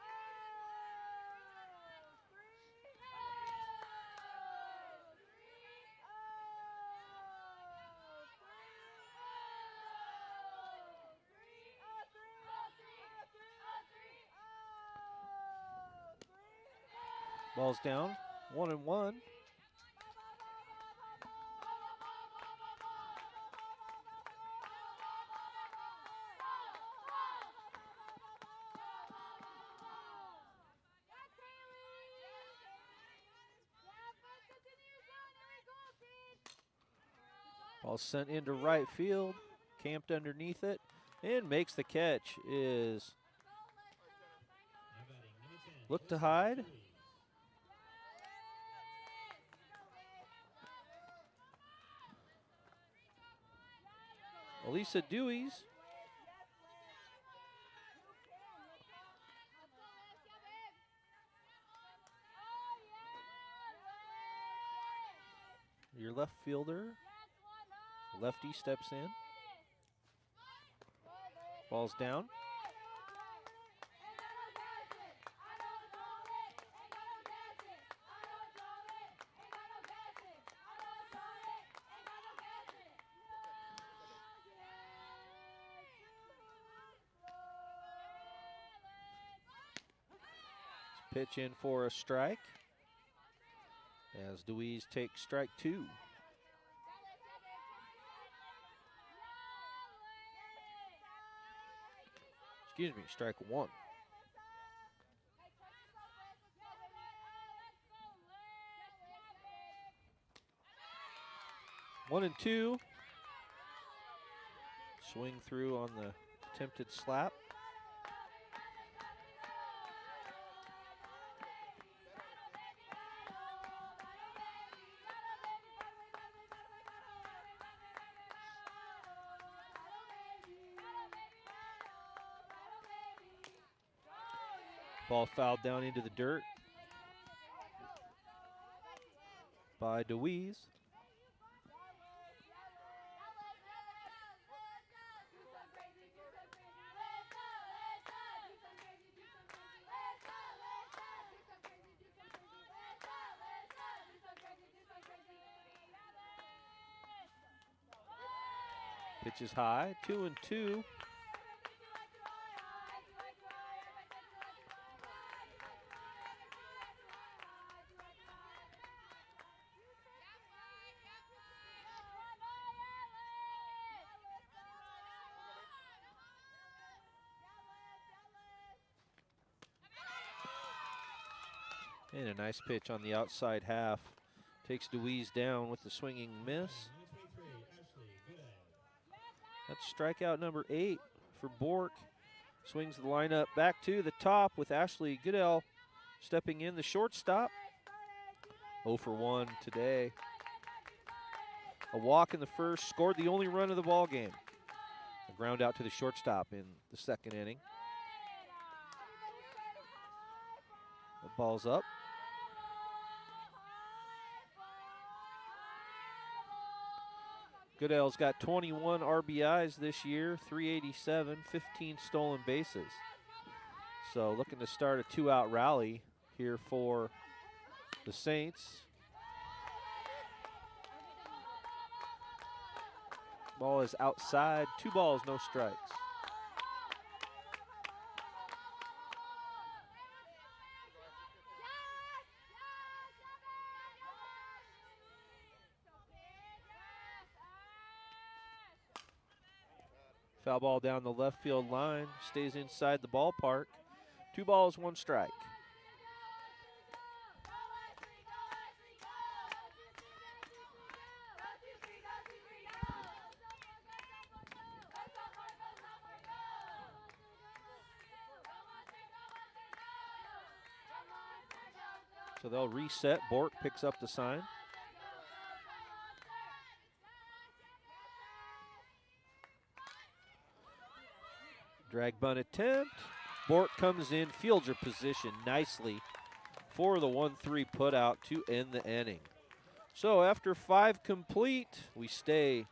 Ball's down, 1-1. Ball sent into right field, camped underneath it, and makes the catch. Is look to hide. Elisa Deweys. Your left fielder. Lefty steps in. Ball's down. Pitch in for a strike as Deweese takes strike 2. Excuse me, strike 1. One and 2. Swing through on the attempted slap. Ball fouled down into the dirt by Deweese. Pitch is high, 2-2. And a nice pitch on the outside half. Takes Deweese down with the swinging miss. That's strikeout number 8 for Bork. Swings the lineup back to the top with Ashley Goodell stepping in, the shortstop. 0 for 1 today. A walk in the first, scored the only run of the ball game. A ground out to the shortstop in the second inning. The ball's up. Goodell's got 21 RBIs this year, 387, 15 stolen bases. So looking to start a 2-out rally here for the Saints. Ball is outside, 2 balls, no strikes. Foul ball down the left field line, stays inside the ballpark. 2 balls, 1 strike. So they'll reset. Bork picks up the sign. Drag bunt attempt. Bork comes in, fields her position nicely for the 1-3 put out to end the inning. So after 5 complete, we stay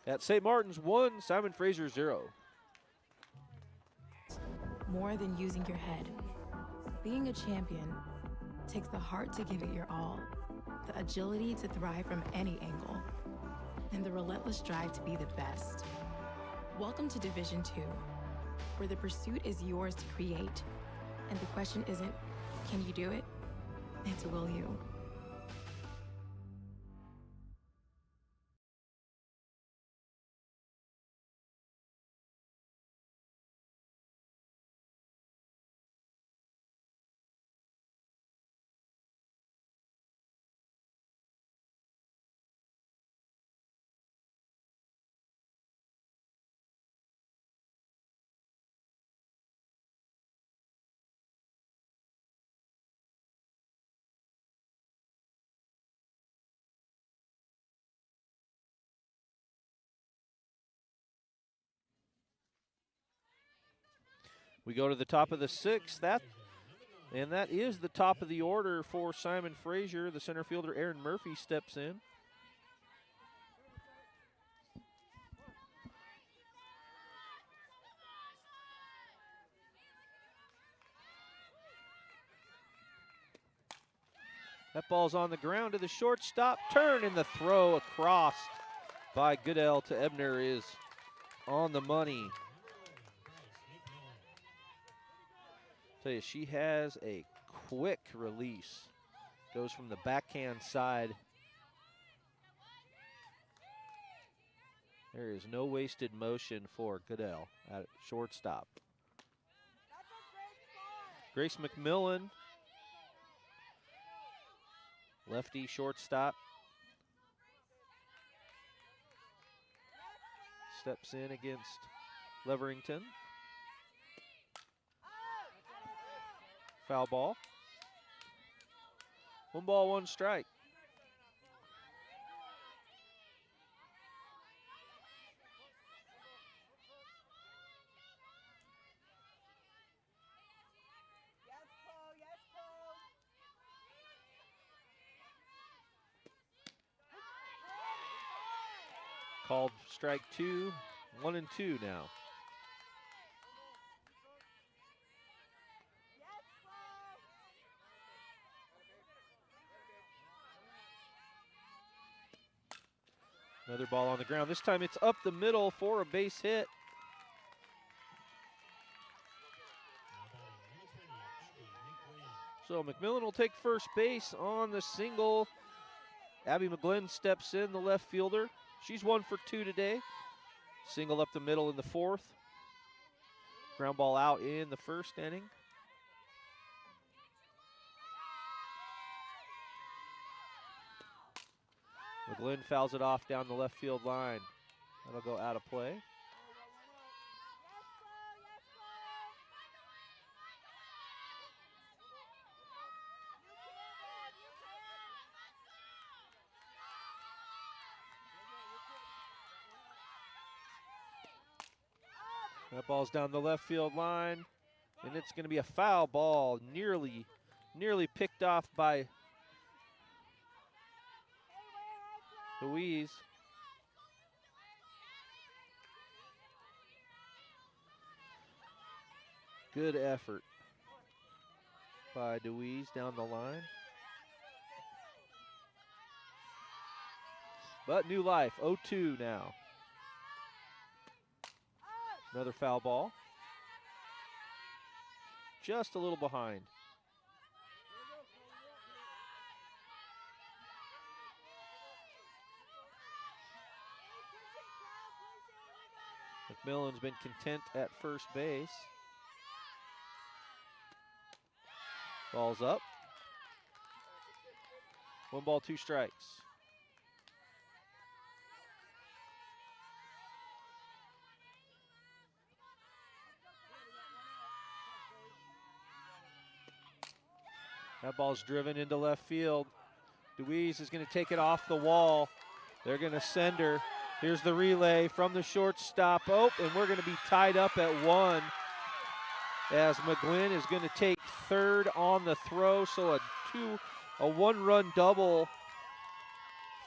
at St. Martin's 1, Simon Fraser 0. More than using your head. Being a champion takes the heart to give it your all, the agility to thrive from any angle, and the relentless drive to be the best. Welcome to Division 2, where the pursuit is yours to create, and the question isn't, can you do it? It's will you. We go to the top of the 6th, and that is the top of the order for Simon Fraser. The center fielder, Aaron Murphy, steps in. That ball's on the ground to the shortstop. Turn, and the throw across by Goodell to Ebner is on the money. Tell you, she has a quick release. Goes from the backhand side. There is no wasted motion for Goodell at shortstop. Grace McMillan, lefty shortstop, steps in against Leverington. Foul ball. 1 ball, 1 strike. Called strike 2, 1 and 2 now. Another ball on the ground. This time it's up the middle for a base hit. So McMillan will take first base on the single. Abby McGlynn steps in, the left fielder. She's 1 for 2 today. Single up the middle in the 4th. Ground ball out in the 1st inning. McGlynn fouls it off down the left field line. That'll go out of play. That ball's down the left field line, and it's going to be a foul ball, nearly picked off by Louise. Good effort by Deweese down the line. But new life, 0-2 now. Another foul ball. Just a little behind. McMillan's been content at first base. Ball's up. 1 ball, 2 strikes. That ball's driven into left field. Deweese is going to take it off the wall. They're going to send her. Here's the relay from the shortstop. Oh, and we're going to be tied up at 1 as McGlynn is going to take third on the throw. So a one-run double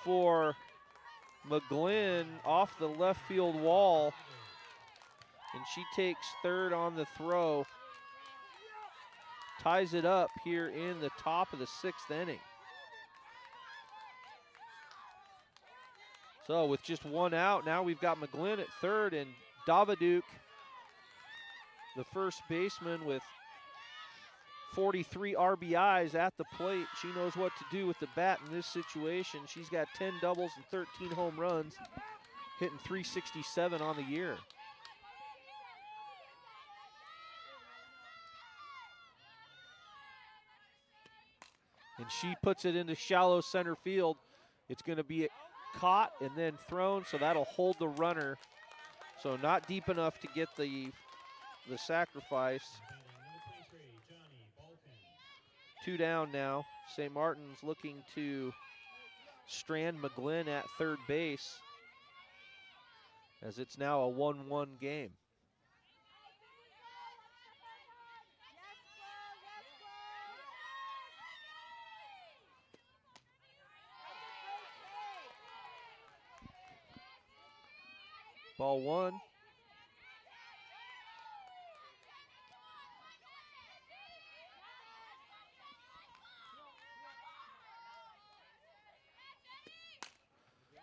for McGlynn off the left field wall. And she takes third on the throw. Ties it up here in the top of the 6th inning. So with just 1 out, now we've got McGlynn at third and Daviduk, the first baseman with 43 RBIs at the plate. She knows what to do with the bat in this situation. She's got 10 doubles and 13 home runs, hitting .367 on the year. And she puts it into shallow center field. It's going to be caught and then thrown, so that'll hold the runner. So not deep enough to get the sacrifice. 2 down now. St. Martin's looking to strand McGlynn at third base as it's now a 1-1 game. Ball 1.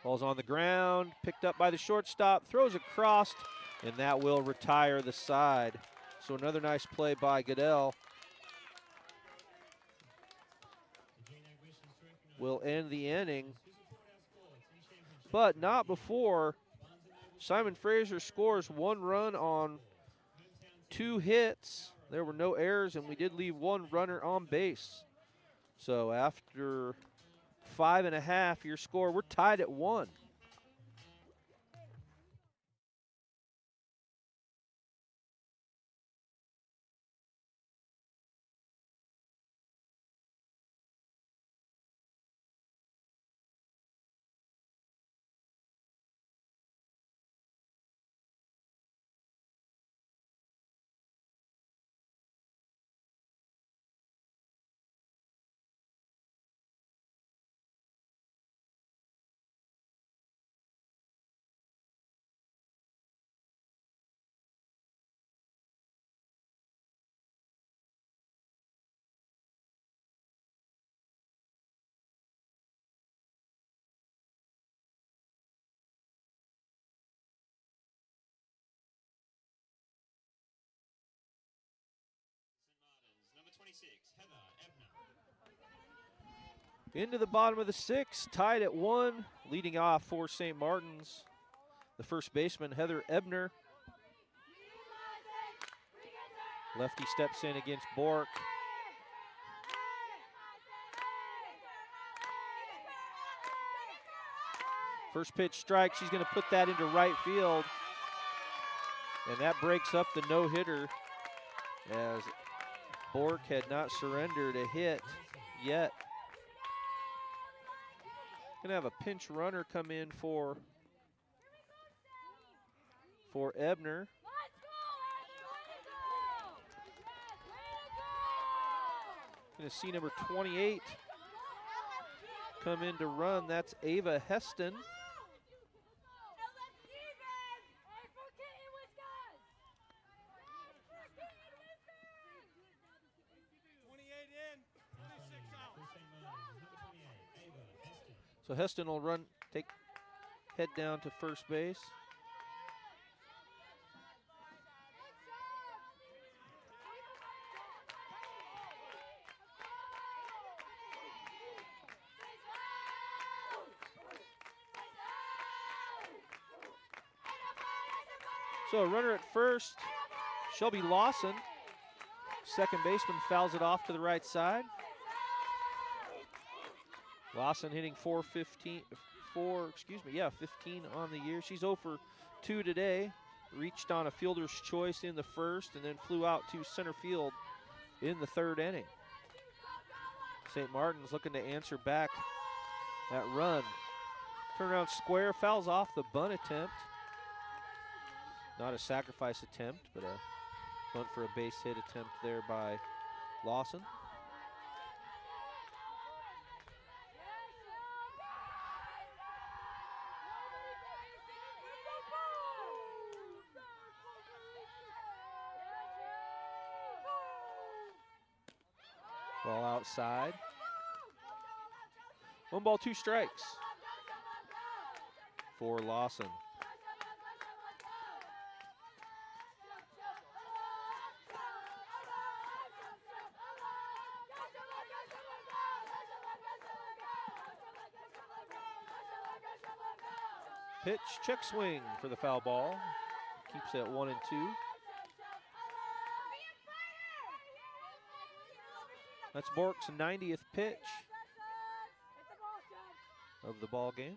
Ball's on the ground, picked up by the shortstop, throws across, and that will retire the side. So another nice play by Goodell. Will end the inning, but not before Simon Fraser scores 1 run on 2 hits. There were no errors, and we did leave 1 runner on base. So after 5.5, your score, we're tied at 1. Into the bottom of the 6th, tied at 1, leading off for St. Martin's, the first baseman, Heather Ebner. Lefty steps in against Bork. First pitch strike, she's going to put that into right field. And that breaks up the no-hitter as Bork had not surrendered a hit yet. Gonna have a pinch runner come in for Ebner. Gonna see number 28 come in to run. That's Ava Heston. So Heston will head down to first base. So a runner at first, Shelby Lawson. Second baseman fouls it off to the right side. Lawson hitting 15 on the year. She's 0 for 2 today. Reached on a fielder's choice in the first and then flew out to center field in the 3rd inning. St. Martin's looking to answer back that run. Turnaround square, fouls off the bunt attempt. Not a sacrifice attempt, but a bunt for a base hit attempt there by Lawson. Ball outside. 1 ball, 2 strikes for Lawson. Pitch, check swing for the foul ball. Keeps it 1-2. That's Bork's 90th pitch of the ball game.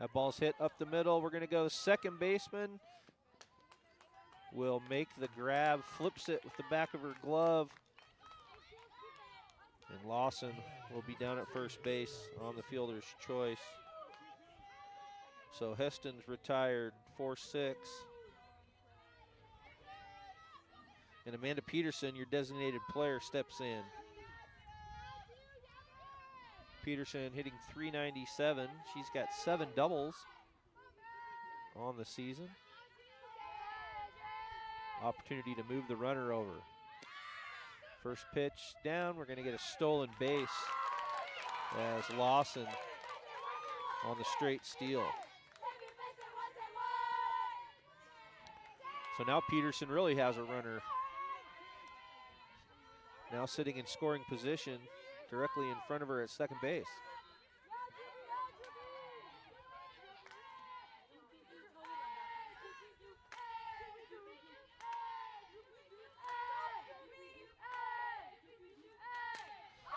That ball's hit up the middle. We're going to go second baseman. Will make the grab, flips it with the back of her glove. And Lawson will be down at first base on the fielder's choice. So Heston's retired 4-6. And Amanda Peterson, your designated player, steps in. Peterson hitting .397. She's got 7 doubles on the season. Opportunity to move the runner over. First pitch down. We're going to get a stolen base as Lawson on the straight steal. So now Peterson really has a runner. Now sitting in scoring position directly in front of her at second base.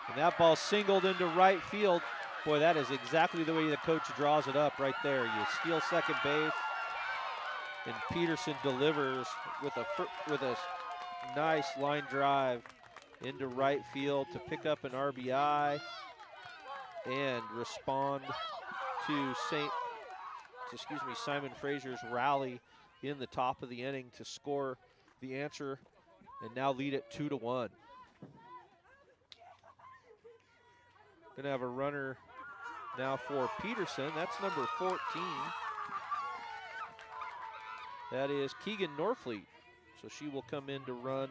And that ball singled into right field. Boy, that is exactly the way the coach draws it up right there. You steal second base, and Peterson delivers with a nice line drive into right field to pick up an RBI and respond to Simon Fraser's rally in the top of the inning to score the answer and now lead it 2-1. Gonna have a runner now for Peterson. That's number 14. That is Keegan Norfleet. So she will come in to run.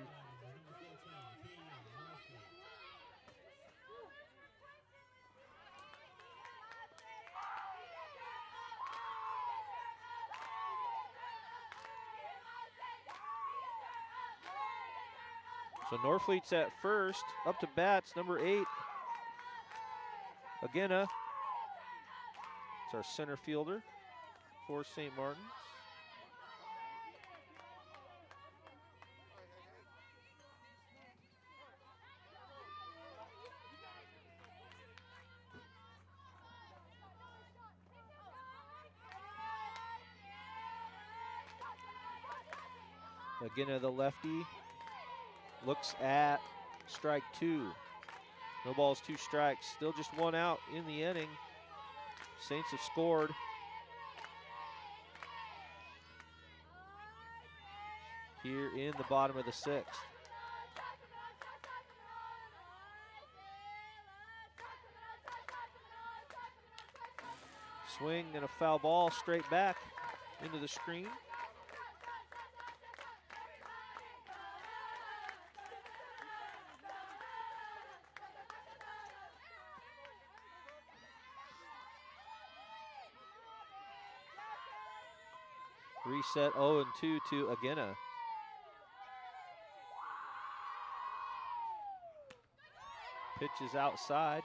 So Norfleet's at first. Up to bats, number 8. Agena. It's our center fielder for St. Martin's. Agena, the lefty, looks at strike 2. No balls, 2 strikes. Still just 1 out in the inning. Saints have scored. Here in the bottom of the 6th. Swing and a foul ball straight back into the screen. Reset 0-2 to Agena. Pitch is outside.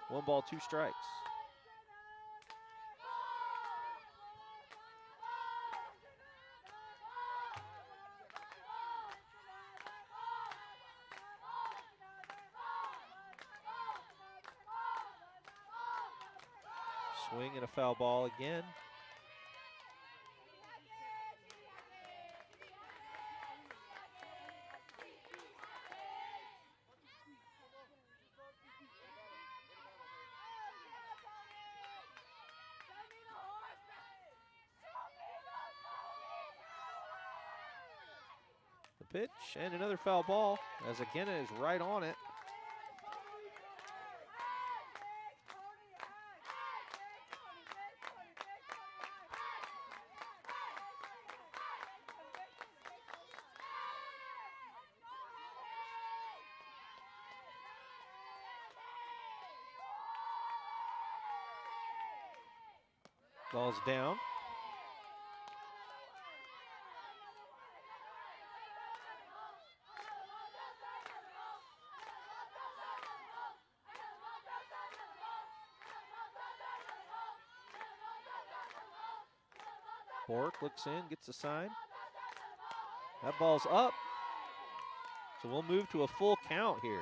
1 ball, 2 strikes. Swing and a foul ball again. pitch and another foul ball as Agena is right on it. Ball's down. Bork looks in, gets a sign. That ball's up. So we'll move to a full count here.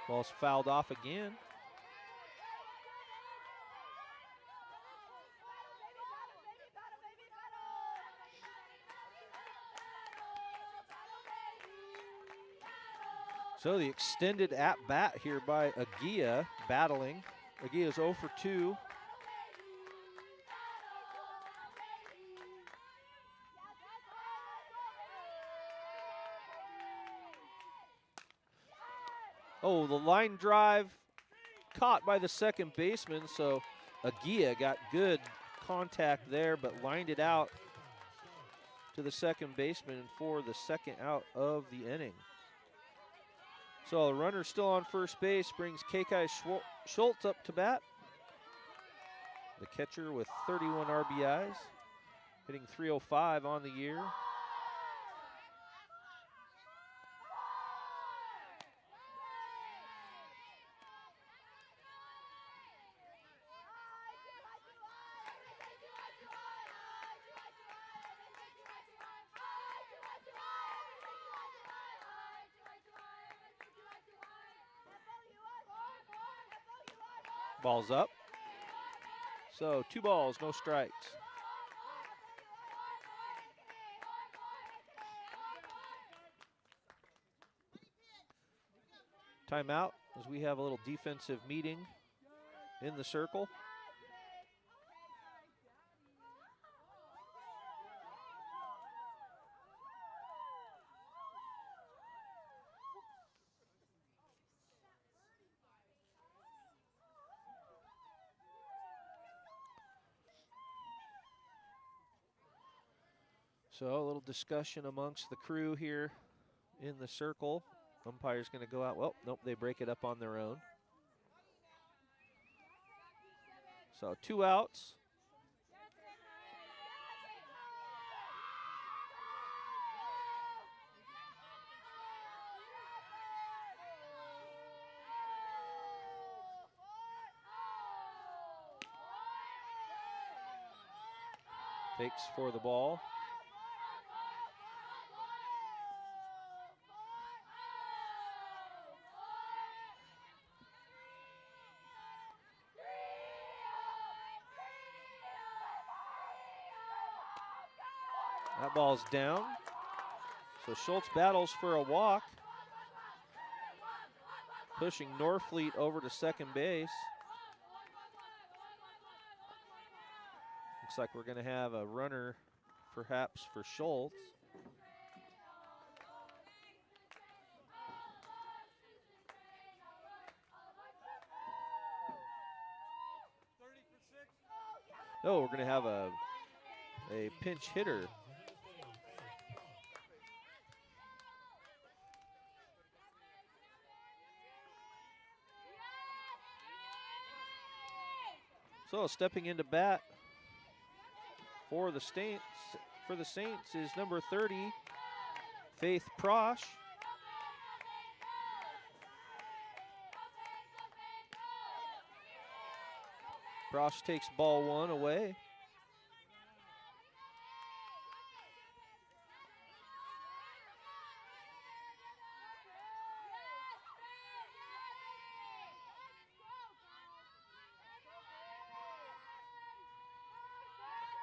Ball's fouled off again. So the extended at-bat here by Agia, battling. Agia's 0 for 2. Oh, the line drive caught by the second baseman, so Agia got good contact there, but lined it out to the second baseman for the second out of the inning. So the runner still on first base brings Kekai Schultz up to bat. The catcher with 31 RBIs, hitting .305 on the year. Ball's up. So 2 balls, no strikes. Timeout as we have a little defensive meeting in the circle. So a little discussion amongst the crew here in the circle. Umpire's going to go out. Well, nope, they break it up on their own. So 2 outs. Fakes for the ball. That ball's down. So Schultz battles for a walk. Pushing Norfleet over to second base. Looks like we're going to have a runner perhaps for Schultz. No, we're going to have a pinch hitter. So stepping into bat for the Saints is number 30, Faith Prosh. Prosh takes ball 1 away.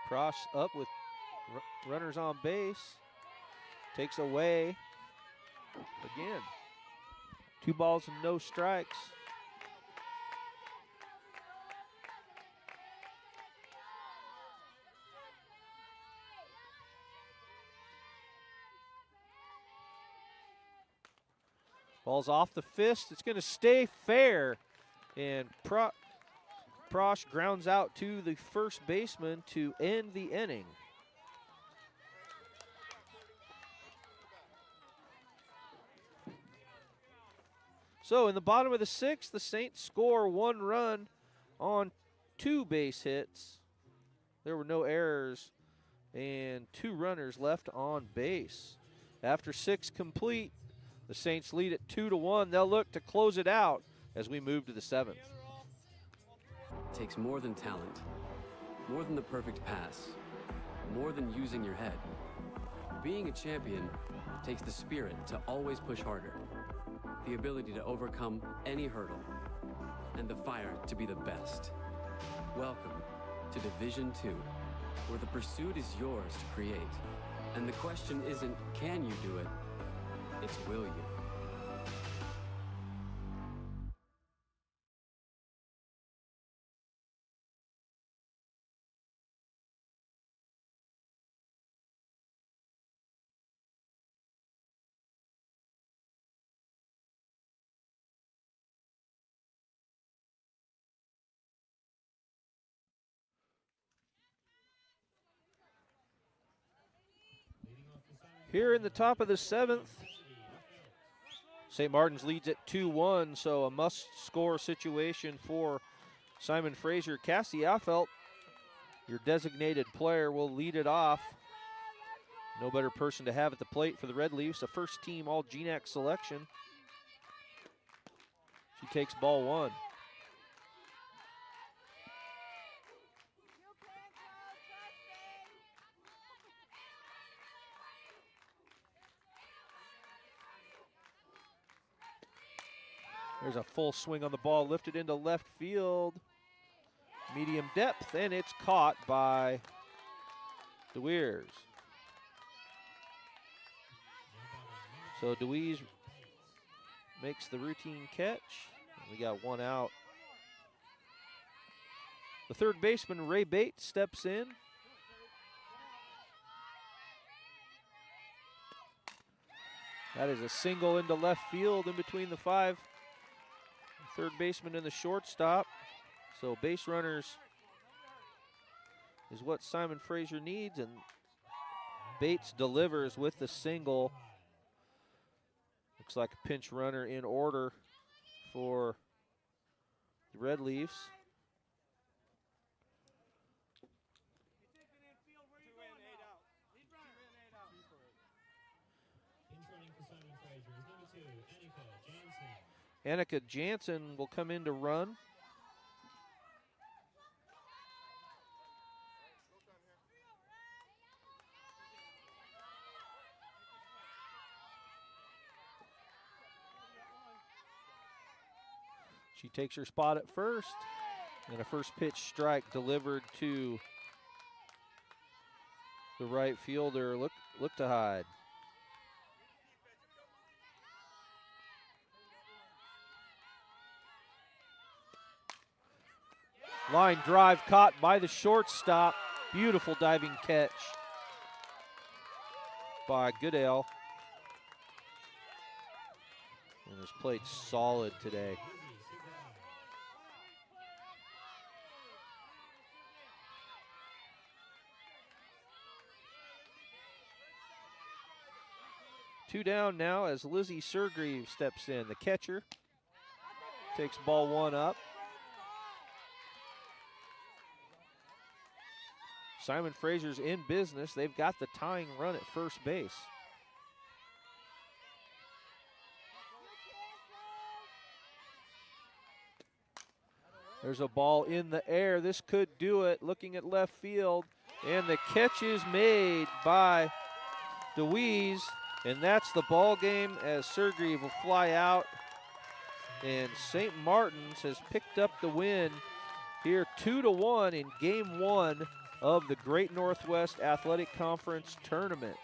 Prosh up with runners on base. takes away again. 2 balls and no strikes. Ball's off the fist. It's going to stay fair. And Prosh grounds out to the first baseman to end the inning. So in the bottom of the 6th, the Saints score 1 run on 2 base hits. There were no errors and 2 runners left on base. After 6 complete, the Saints lead at 2-1. They'll look to close it out as we move to the 7th. It takes more than talent, more than the perfect pass, more than using your head. Being a champion takes the spirit to always push harder, the ability to overcome any hurdle, and the fire to be the best. Welcome to Division II, where the pursuit is yours to create. And the question isn't, can you do it? It's will you? Here in the top of the 7th, St. Martin's leads at 2-1, so a must-score situation for Simon Fraser. Cassie Affelt, your designated player, will lead it off. No better person to have at the plate for the Red Leafs, a first-team All-GNAC selection. She takes ball 1. There's a full swing on the ball, lifted into left field. Medium depth, and it's caught by DeWeers. So DeWeers makes the routine catch. We got 1 out. The third baseman, Ray Bates, steps in. That is a single into left field in between the 5. Third baseman and the shortstop. So base runners is what Simon Fraser needs, and Bates delivers with the single. Looks like a pinch runner in order for the Red Leafs. Annika Jansen will come in to run. She takes her spot at first, and a first pitch strike delivered to the right fielder. Look to hide. Line drive caught by the shortstop. Beautiful diving catch by Goodale. And has played solid today. Two down now as Lizzie Surgreave steps in. The catcher takes ball 1 up. Simon Fraser's in business. They've got the tying run at first base. There's a ball in the air. This could do it. Looking at left field. And the catch is made by DeWeese. And that's the ball game as Surgreave will fly out. And St. Martin's has picked up the win here 2-1 in game 1 of the Great Northwest Athletic Conference Tournament.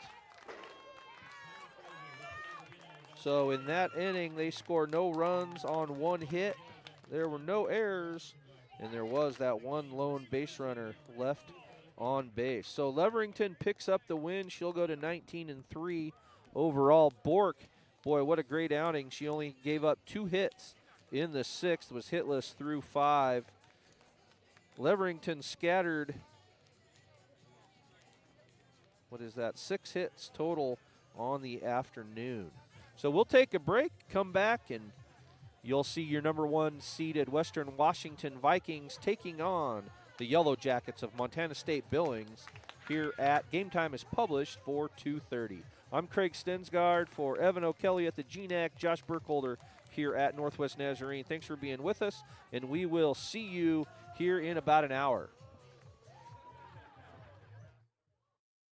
So in that inning, they score no runs on 1 hit. There were no errors, and there was that one lone base runner left on base. So Leverington picks up the win. She'll go to 19-3 overall. Bork, boy, what a great outing. She only gave up 2 hits in the 6th, was hitless through 5. Leverington scattered, 6 hits total on the afternoon. So we'll take a break, come back, and you'll see your number 1 seeded Western Washington Vikings taking on the Yellow Jackets of Montana State Billings here at Game Time is published for 2:30. I'm Craig Stensgaard for Evan O'Kelly at the GNAC, Josh Burkholder here at Northwest Nazarene. Thanks for being with us, and we will see you here in about an hour.